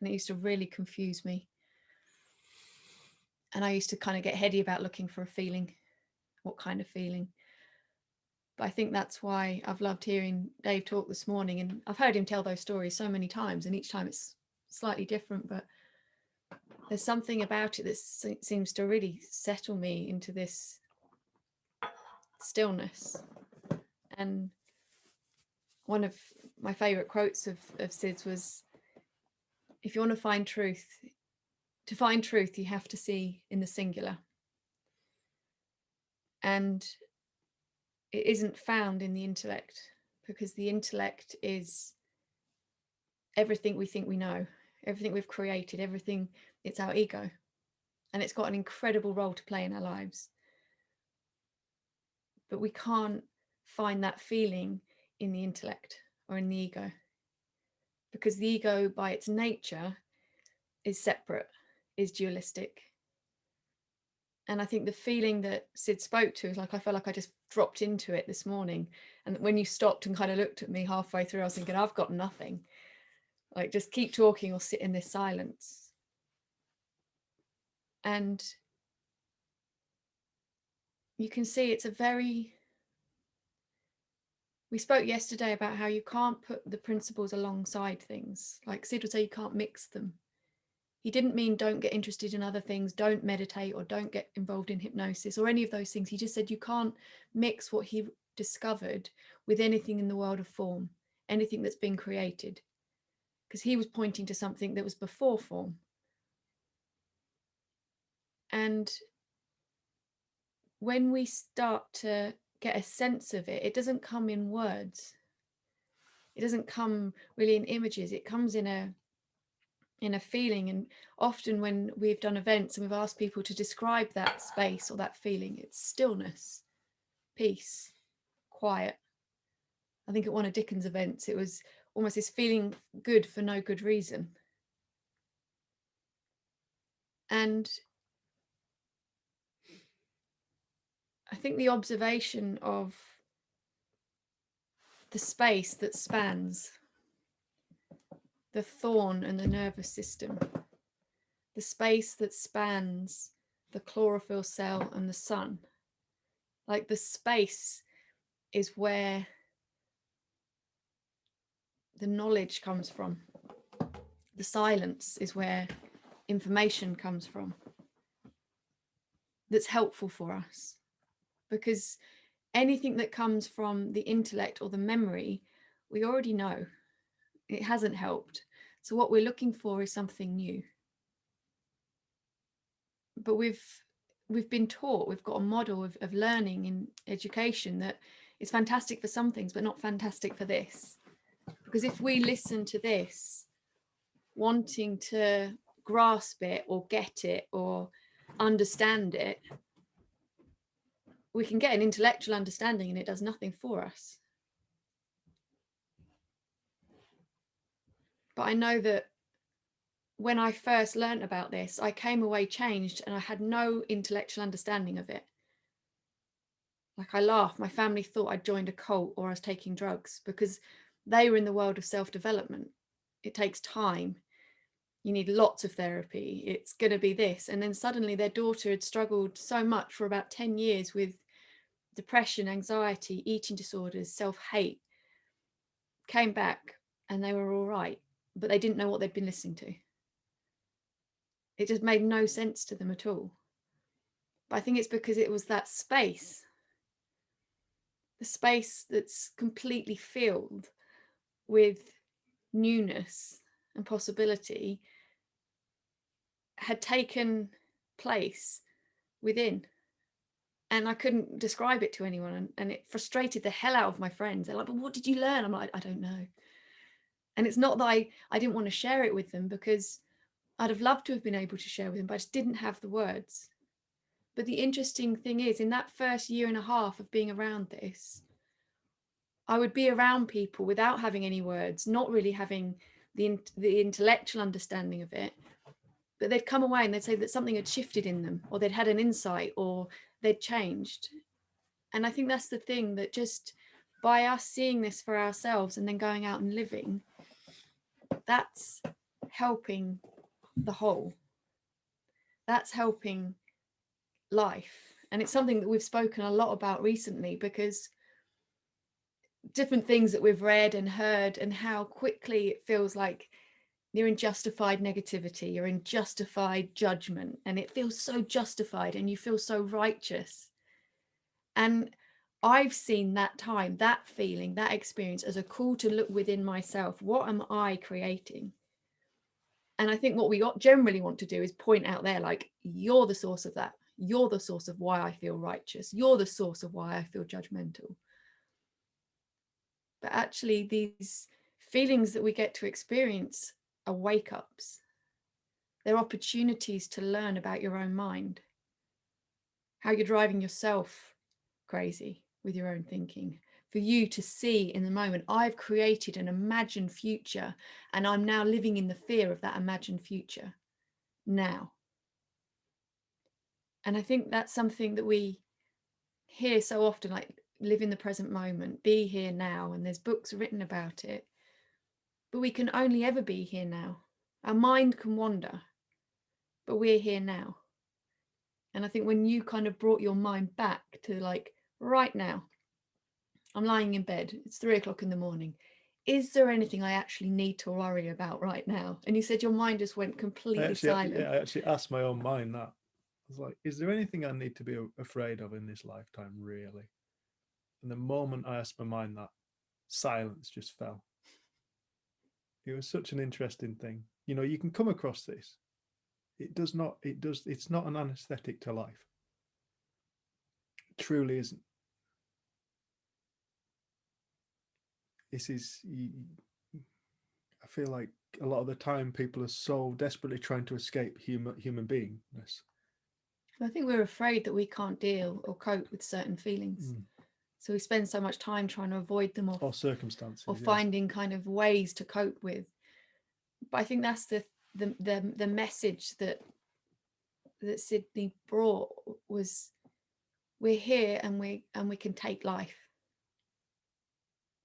And it used to really confuse me. And I used to kind of get heady about looking for a feeling. What kind of feeling? But I think that's why I've loved hearing Dave talk this morning, and I've heard him tell those stories so many times, and each time it's slightly different, but there's something about it that seems to really settle me into this stillness. And one of my favorite quotes of Sid's was, if you want to find truth, you have to see in the singular. And it isn't found in the intellect, because the intellect is everything we think we know, everything we've created, everything. It's our ego, and it's got an incredible role to play in our lives. But we can't find that feeling in the intellect or in the ego, because the ego by its nature is separate, is dualistic. And I think the feeling that Sid spoke to is like, I felt like I just dropped into it this morning. And when you stopped and kind of looked at me halfway through, I was thinking, I've got nothing. Like, just keep talking or sit in this silence. And you can see it's a very... We spoke yesterday about how you can't put the principles alongside things. Like Sid would say, you can't mix them. He didn't mean don't get interested in other things, don't meditate, or don't get involved in hypnosis or any of those things. He just said you can't mix what he discovered with anything in the world of form, anything that's been created, because he was pointing to something that was before form. And when we start to get a sense of it, it doesn't come in words. It doesn't come really in images. It comes in a feeling. And often when we've done events and we've asked people to describe that space or that feeling, it's stillness, peace, quiet. I think at one of Dicken's events, it was almost this feeling good for no good reason. And I think the observation of the space that spans the thorn and the nervous system, the space that spans the chlorophyll cell and the sun, like the space is where the knowledge comes from. The silence is where information comes from, that's helpful for us. Because anything that comes from the intellect or the memory, we already know. It hasn't helped. So what we're looking for is something new. But we've been taught, we've got a model of learning in education that is fantastic for some things, but not fantastic for this. Because if we listen to this, wanting to grasp it or get it or understand it, we can get an intellectual understanding and it does nothing for us. But I know that when I first learned about this, I came away changed and I had no intellectual understanding of it. Like, I laugh, my family thought I'd joined a cult or I was taking drugs, because they were in the world of self-development. It takes time. You need lots of therapy. It's going to be this. And then suddenly their daughter had struggled so much for about 10 years with depression, anxiety, eating disorders, self-hate, came back and they were all right, but they didn't know what they'd been listening to. It just made no sense to them at all. But I think it's because it was that space, the space that's completely filled with newness and possibility, had taken place within. And I couldn't describe it to anyone. And it frustrated the hell out of my friends. They're like, but what did you learn? I'm like, I don't know. And it's not that I didn't want to share it with them, because I'd have loved to have been able to share with them, but I just didn't have the words. But the interesting thing is, in that first year and a half of being around this, I would be around people without having any words, not really having the intellectual understanding of it. But they'd come away and they'd say that something had shifted in them, or they'd had an insight, or they'd changed. And I think that's the thing, that just by us seeing this for ourselves and then going out and living, that's helping the whole. That's helping life. And it's something that we've spoken a lot about recently, because different things that we've read and heard, and how quickly it feels like you're in justified negativity, you're in justified judgment, and it feels so justified and you feel so righteous. And I've seen that time, that feeling, that experience as a call to look within myself. What am I creating? And I think what we generally want to do is point out there, like, you're the source of that. You're the source of why I feel righteous. You're the source of why I feel judgmental. But actually, these feelings that we get to experience are wake-ups. They're opportunities to learn about your own mind, how you're driving yourself crazy with your own thinking, for you to see in the moment, I've created an imagined future and I'm now living in the fear of that imagined future now. And I think that's something that we hear so often, like, live in the present moment, be here now, and there's books written about it, but we can only ever be here now. Our mind can wander, but we're here now. And I think when you kind of brought your mind back to, like, right now, I'm lying in bed, it's 3 o'clock in the morning, is there anything I actually need to worry about right now? And you said your mind just went completely silent. Yeah, I actually asked my own mind that. I was like, is there anything I need to be afraid of in this lifetime, really? And the moment I asked my mind that, silence just fell. It was such an interesting thing. You know, you can come across this. It's not an anesthetic to life. It truly isn't. This is, I feel like a lot of the time people are so desperately trying to escape human beingness. I think we're afraid that we can't deal or cope with certain feelings. So we spend so much time trying to avoid them, or circumstances, or finding kind of ways to cope with. But I think that's the message that Sydney brought, was we're here and we can take life.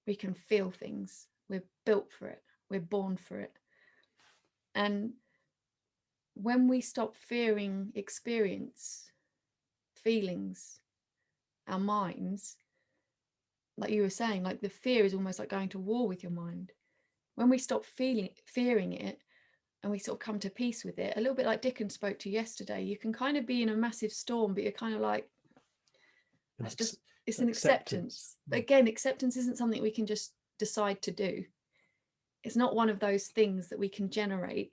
We can feel things. We're built for it. We're born for it. And when we stop fearing experience, feelings, our minds, like you were saying, like the fear is almost like going to war with your mind. When we stop fearing it, and we sort of come to peace with it, a little bit like Dicken spoke to yesterday, you can kind of be in a massive storm, but you're kind of like, that's just, it's an acceptance. But again, acceptance isn't something we can just decide to do. It's not one of those things that we can generate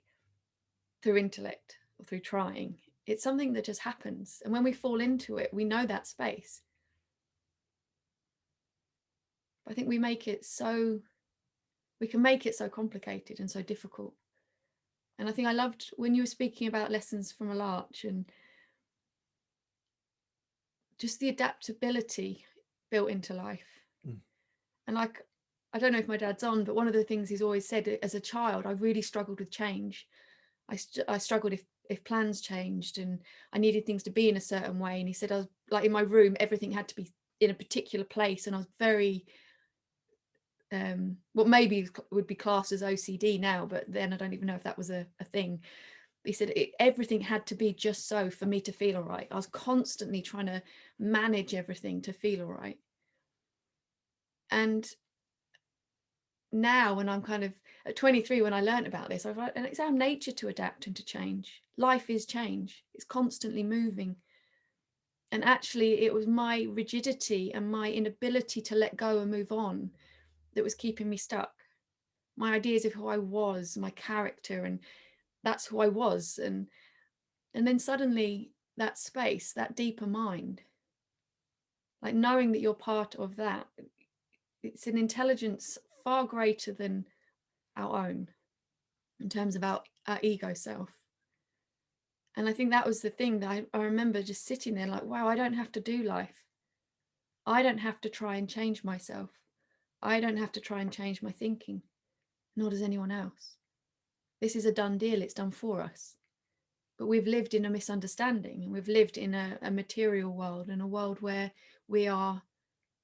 through intellect or through trying. It's something that just happens. And when we fall into it, we know that space. But I think we can make it so complicated and so difficult. And I think I loved when you were speaking about lessons from a larch and just the adaptability built into life. And like, I don't know if my dad's on, but one of the things he's always said, as a child, I really struggled with change. I struggled if plans changed and I needed things to be in a certain way. And he said, I was like, in my room, everything had to be in a particular place. And I was very, what maybe would be classed as OCD now, but then I don't even know if that was a thing. He said everything had to be just so for me to feel all right. I was constantly trying to manage everything to feel all right. And now when I'm kind of at 23, when I learned about this, I've like, and it's our nature to adapt and to change. Life is change. It's constantly moving. And actually it was my rigidity and my inability to let go and move on that was keeping me stuck. My ideas of who I was, my character, and that's who I was. And then suddenly that space, that deeper mind, like knowing that you're part of that, it's an intelligence far greater than our own in terms of our ego self. And I think that was the thing that I remember just sitting there like, wow, I don't have to do life. I don't have to try and change myself. I don't have to try and change my thinking, nor does anyone else. This is a done deal. It's done for us. But we've lived in a misunderstanding, and we've lived in a material world, and a world where we are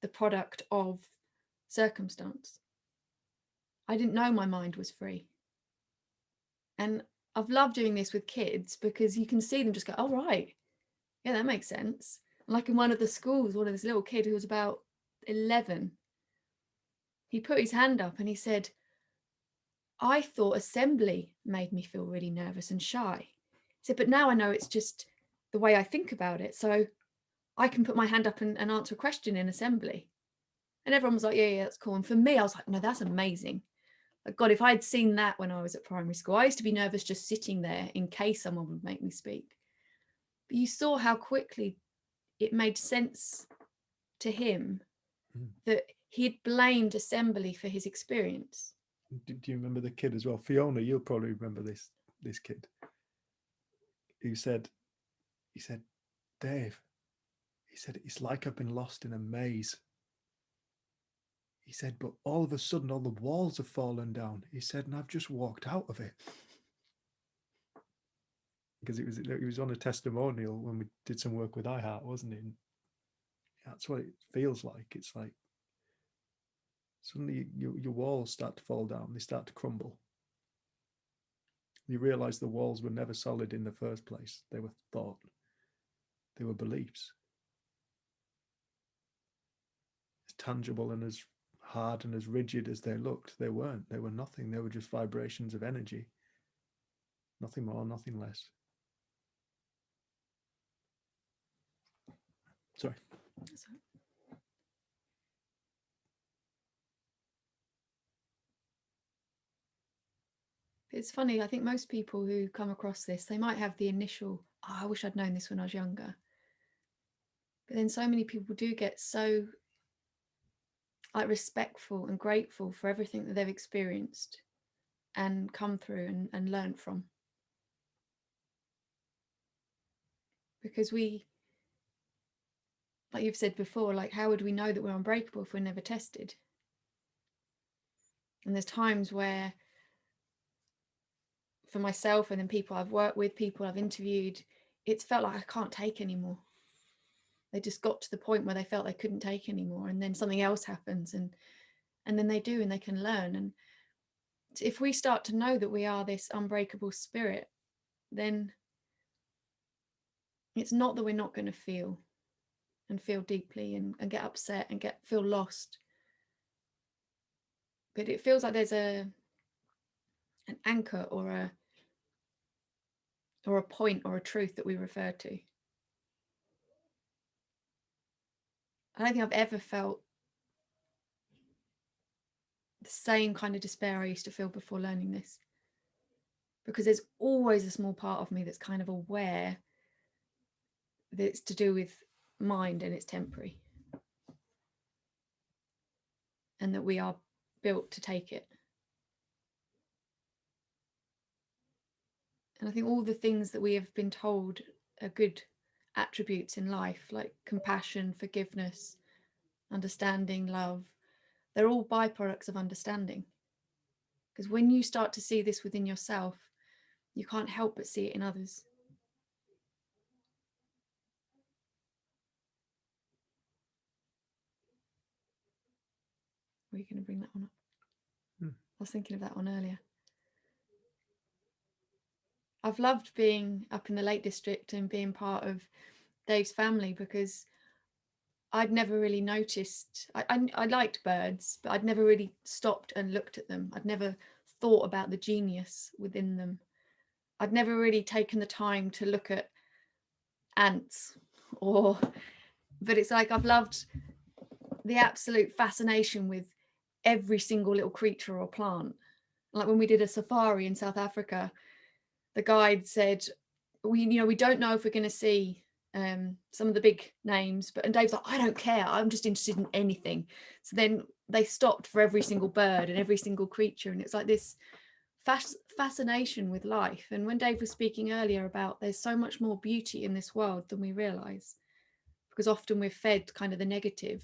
the product of circumstance. I didn't know my mind was free. And I've loved doing this with kids because you can see them just go, oh, right. Yeah, that makes sense. And like in one of the schools, one of this little kid who was about 11, he put his hand up and he said, I thought assembly made me feel really nervous and shy. He said, but now I know it's just the way I think about it. So I can put my hand up and answer a question in assembly. And everyone was like, yeah, that's cool. And for me, I was like, no, that's amazing. Like, God, if I'd seen that when I was at primary school, I used to be nervous just sitting there in case someone would make me speak. But you saw how quickly it made sense to him that he'd blamed assembly for his experience. Do you remember the kid as well? Fiona, you'll probably remember this kid. He said, Dave, he said, it's like I've been lost in a maze. He said, but all of a sudden, all the walls have fallen down. He said, and I've just walked out of it. Because it was on a testimonial when we did some work with iHeart, wasn't it? And that's what it feels like. It's like suddenly your walls start to fall down. They start to crumble. You realize the walls were never solid in the first place. They were thought. They were beliefs. As tangible and as hard and as rigid as they looked, they weren't. They were nothing. They were just vibrations of energy. Nothing more, nothing less. Sorry. It's funny, I think most people who come across this, they might have the initial, oh, I wish I'd known this when I was younger. But then so many people do get so like respectful and grateful for everything that they've experienced and come through and learned from. Because we, like you've said before, like how would we know that we're unbreakable if we're never tested? And there's times where, for myself and then people I've worked with, people I've interviewed, it's felt like I can't take anymore. They just got to the point where they felt they couldn't take anymore, and then something else happens, and then they do, and they can learn. And if we start to know that we are this unbreakable spirit, then it's not that we're not going to feel deeply and get upset and feel lost, but it feels like there's an anchor or a point or a truth that we refer to. I don't think I've ever felt the same kind of despair I used to feel before learning this, because there's always a small part of me that's kind of aware that it's to do with mind and it's temporary, and that we are built to take it. And I think all the things that we have been told are good attributes in life, like compassion, forgiveness, understanding, love, they're all byproducts of understanding. Because when you start to see this within yourself, you can't help but see it in others. Were you going to bring that one up? I was thinking of that one earlier. I've loved being up in the Lake District and being part of Dave's family, because I'd never really noticed, I liked birds, but I'd never really stopped and looked at them. I'd never thought about the genius within them. I'd never really taken the time to look at ants but it's like I've loved the absolute fascination with every single little creature or plant. Like when we did a safari in South Africa, the guide said, we don't know if we're going to see some of the big names, and Dave's like, I don't care, I'm just interested in anything. So then they stopped for every single bird and every single creature, and it's like this fascination with life. And when Dave was speaking earlier about there's so much more beauty in this world than we realize, because often we're fed kind of the negative.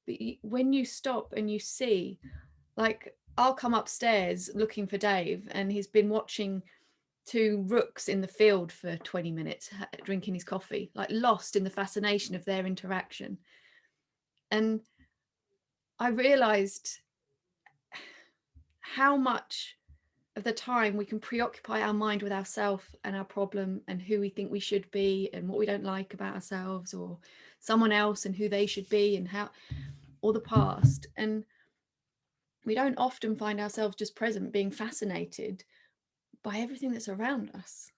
But when you stop and you see, like I'll come upstairs looking for Dave, and he's been watching 2 rooks in the field for 20 minutes drinking his coffee, like lost in the fascination of their interaction. And I realized how much of the time we can preoccupy our mind with ourselves and our problem and who we think we should be and what we don't like about ourselves or someone else and who they should be and how, or the past. And we don't often find ourselves just present, being fascinated by everything that's around us.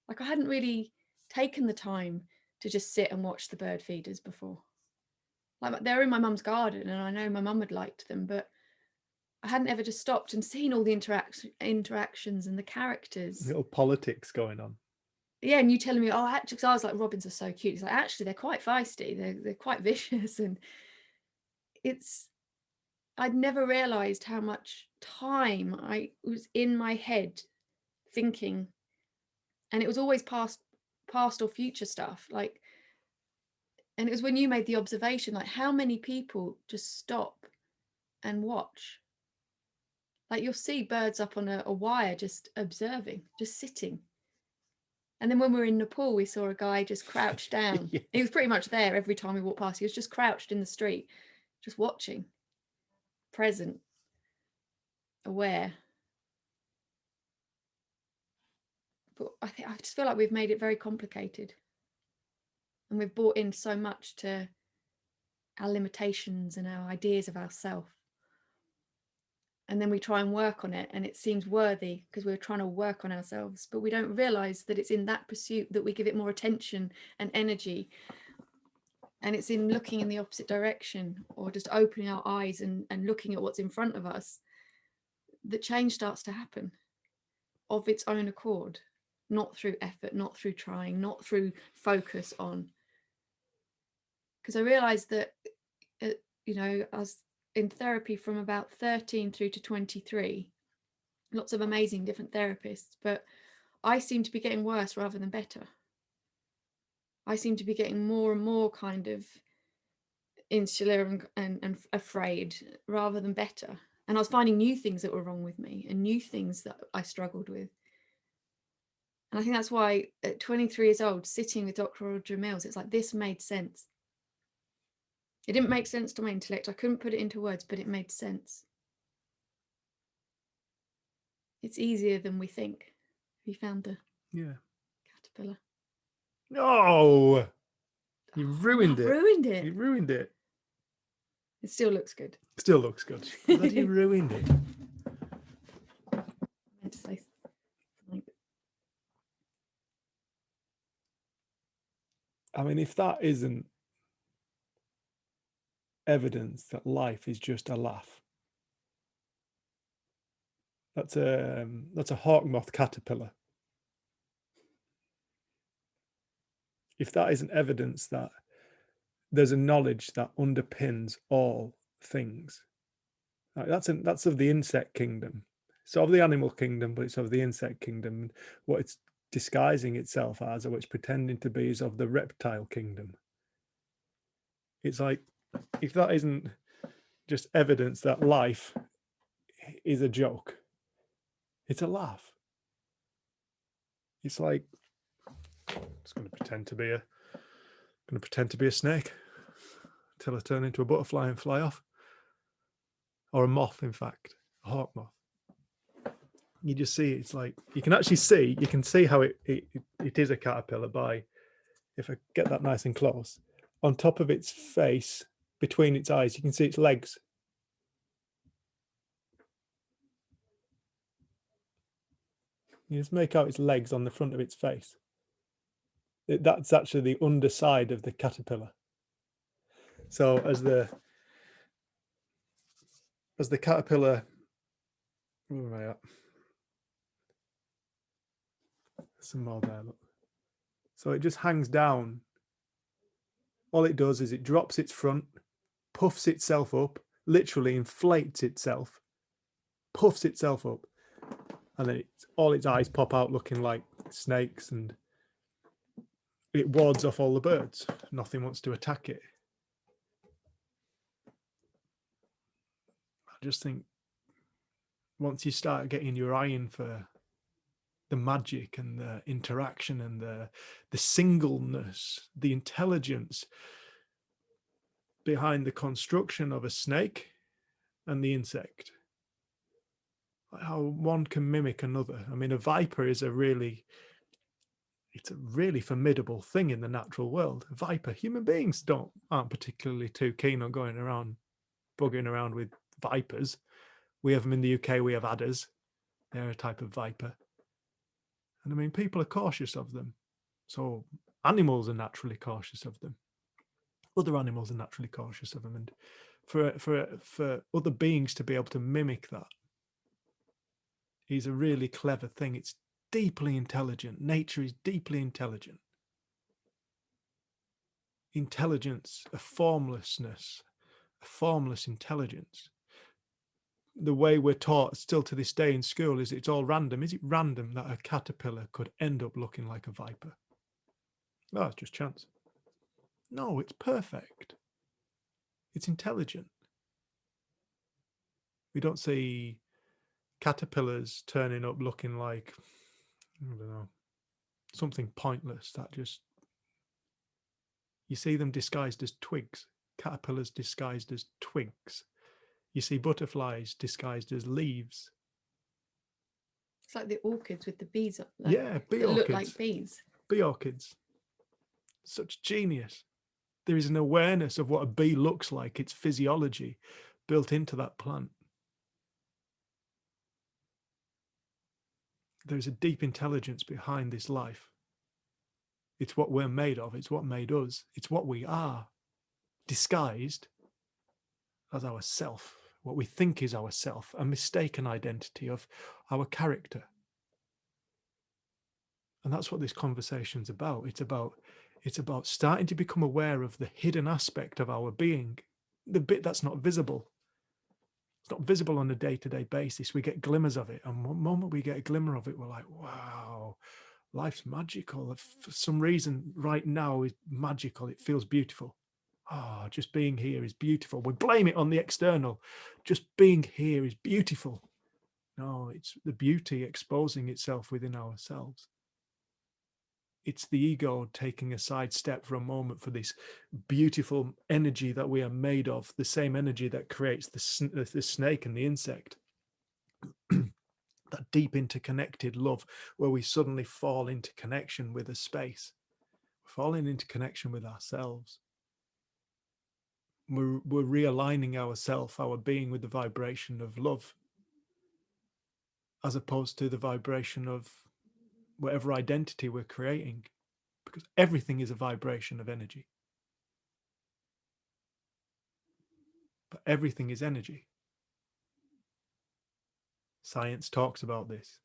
Like, I hadn't really taken the time to just sit and watch the bird feeders before. Like, they're in my mum's garden and I know my mum had liked them, but I hadn't ever just stopped and seen all the interactions and the characters. Little politics going on. Yeah, and you telling me, oh, actually, 'cause I was like, robins are so cute. He's like, actually, they're quite feisty. They're quite vicious. And I'd never realized how much time I was in my head thinking, and it was always past or future stuff. Like, and it was when you made the observation, like, how many people just stop and watch. Like, you'll see birds up on a wire just observing, just sitting. And then when we were in Nepal, we saw a guy just crouched down. Yeah. He was pretty much there every time we walked past. He was just crouched in the street, just watching, present, aware. But I just feel like we've made it very complicated. And we've brought in so much to our limitations and our ideas of ourselves. And then we try and work on it, and it seems worthy because we're trying to work on ourselves, but we don't realize that it's in that pursuit that we give it more attention and energy. And it's in looking in the opposite direction, or just opening our eyes and looking at what's in front of us, that change starts to happen of its own accord, not through effort, not through trying, not through focus on. Because I realized that, you know, I was in therapy from about 13 through to 23, lots of amazing different therapists, but I seem to be getting worse rather than better. I seem to be getting more and more kind of insular and afraid rather than better. And I was finding new things that were wrong with me and new things that I struggled with. And I think that's why at 23 years old, sitting with Dr. Roger Mills, it's like, this made sense. It didn't make sense to my intellect. I couldn't put it into words, but it made sense. It's easier than we think. Have you found the caterpillar? No, you ruined it. Ruined it. You ruined it. It still looks good. Still looks good. Bloody ruined it. I meant to say something. I mean, if that isn't evidence that life is just a laugh, that's a hawk moth caterpillar. If that isn't evidence that there's a knowledge that underpins all things, like that's of the insect kingdom. It's of the animal kingdom, but it's of the insect kingdom. And what it's disguising itself as, or what it's pretending to be, is of the reptile kingdom. It's like, if that isn't just evidence that life is a joke, it's a laugh. It's like, it's going to pretend to be a snake until I turn into a butterfly and fly off, or a moth. In fact, a hawk moth. You just see, it's like, you can see how it is a caterpillar by, if I get that nice and close, on top of its face, between its eyes, you can see its legs. You just make out its legs on the front of its face. That's actually the underside of the caterpillar. So as the caterpillar, where am I at? Some more there, look. So it just hangs down. All it does is it drops its front, puffs itself up, literally inflates itself, puffs itself up, and then all its eyes pop out looking like snakes, and it wards off all the birds. Nothing wants to attack it. I just think once you start getting your eye in for the magic and the interaction and the singleness, the intelligence behind the construction of a snake and the insect, how one can mimic another. I mean, a viper is a really formidable thing in the natural world. A viper, human beings aren't particularly too keen on going around bugging around with vipers. We have them in the UK, we have adders. They're a type of viper. And I mean, people are cautious of them. So animals are naturally cautious of them. Other animals are naturally cautious of them. And for other beings to be able to mimic that is a really clever thing. It's deeply intelligent. Nature is deeply intelligent. Intelligence, a formlessness, a formless intelligence. The way we're taught still to this day in school is it's all random. Is it random that a caterpillar could end up looking like a viper? Oh, it's just chance. No, it's perfect. It's intelligent. We don't see caterpillars turning up looking like, I don't know, something pointless that just, you see them disguised as twigs. Caterpillars disguised as twigs. You see butterflies disguised as leaves. It's like the orchids with the bees, Yeah, bee that orchids. look like bees. Bee orchids. Such genius. There is an awareness of what a bee looks like, its physiology built into that plant. There's a deep intelligence behind this life. It's what we're made of. It's what made us. It's what we are, disguised as our self, what we think is our self, a mistaken identity of our character. And that's what this conversation's about. It's about starting to become aware of the hidden aspect of our being, the bit that's not visible. It's not visible on a day-to-day basis. We get glimmers of it. And one moment we get a glimmer of it, we're like, wow, life's magical. For some reason right now is magical. It feels beautiful. Oh, just being here is beautiful. We blame it on the external. Just being here is beautiful. No, it's the beauty exposing itself within ourselves. It's the ego taking a side step for a moment for this beautiful energy that we are made of, the same energy that creates the snake and the insect. That deep interconnected love where we suddenly fall into connection with a space. We're falling into connection with ourselves. We're realigning ourselves, our being, with the vibration of love, as opposed to the vibration of whatever identity we're creating, because everything is a vibration of energy. But everything is energy. Science talks about this.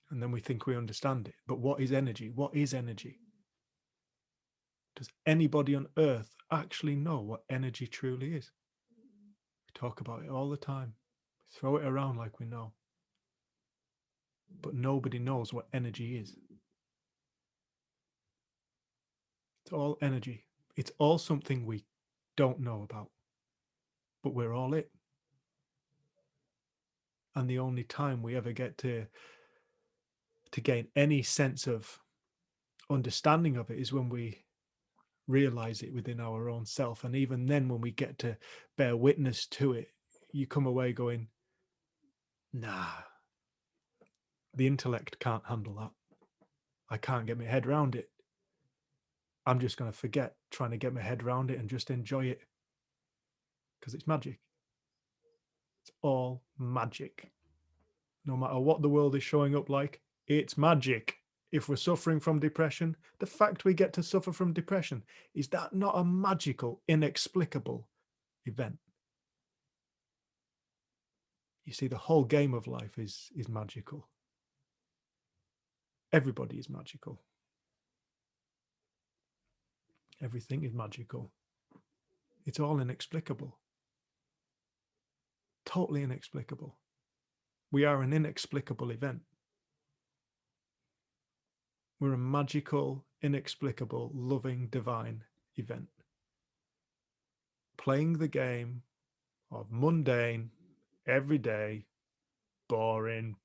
And then we think we understand it. But what is energy? What is energy? Does anybody on earth actually know what energy truly is? We talk about it all the time. We throw it around like we know. But nobody knows what energy is. It's all energy. It's all something we don't know about. But we're all it. And the only time we ever get to gain any sense of understanding of it is when we realize it within our own self. And even then, when we get to bear witness to it, you come away going, nah, the intellect can't handle that. I can't get my head around it. I'm just going to forget trying to get my head around it and just enjoy it, because it's magic. It's all magic. No matter what the world is showing up like, it's magic. If we're suffering from depression, the fact we get to suffer from depression, is that not a magical, inexplicable event? You see, the whole game of life is magical. Everybody is magical. Everything is magical. It's all inexplicable. Totally inexplicable. We are an inexplicable event. We're a magical, inexplicable, loving, divine event. Playing the game of mundane, everyday, boring,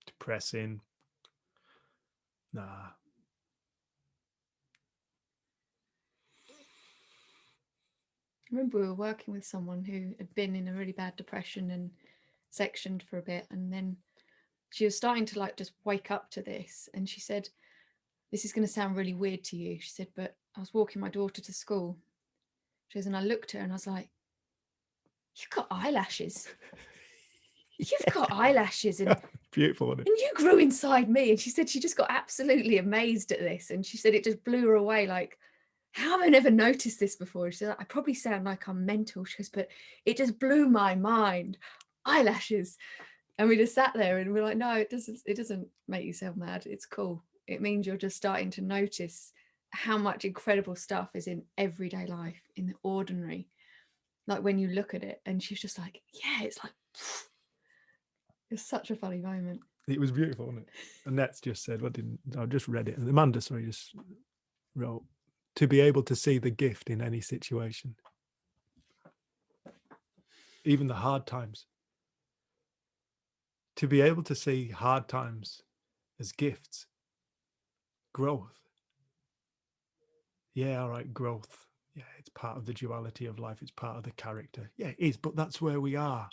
depressing. Nah. I remember we were working with someone who had been in a really bad depression and sectioned for a bit, and then she was starting to just wake up to this, and she said, this is going to sound really weird to you, she said, but I was walking my daughter to school, she says, and I looked at her and I was like, you've got eyelashes. You've got eyelashes, and beautiful, isn't it? And you grew inside me. And she said she just got absolutely amazed at this. And she said it just blew her away. Like, how have I never noticed this before? She said, I probably sound like I'm mental. She goes, but it just blew my mind. Eyelashes. And we just sat there and we're like, no, it doesn't make you sound mad. It's cool. It means you're just starting to notice how much incredible stuff is in everyday life, in the ordinary. Like when you look at it. And she was just like, yeah, it's like, it's such a funny moment. It was beautiful, wasn't it? Annette's just said, I just read it. And Amanda, sorry, just wrote, to be able to see the gift in any situation. Even the hard times. To be able to see hard times as gifts. Growth. Yeah, all right, growth. Yeah, it's part of the duality of life. It's part of the character. Yeah, it is, but that's where we are.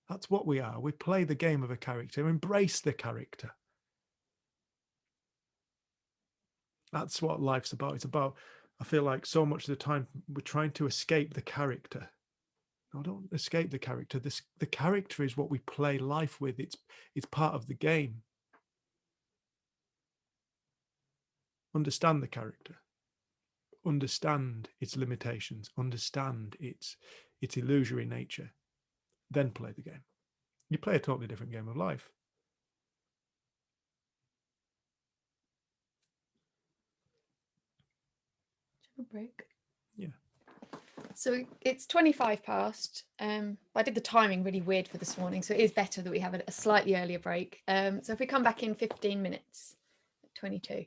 That's what we are. We play the game of a character. Embrace the character. That's what life's about. It's about, I feel like so much of the time we're trying to escape the character. No, don't escape the character. The character is what we play life with. It's part of the game. Understand the character. Understand its limitations. Understand its illusory nature. Then play the game. You play a totally different game of life. Break. Yeah. So it's 25 past. I did the timing really weird for this morning, so it is better that we have a slightly earlier break. So if we come back in 15 minutes, 22.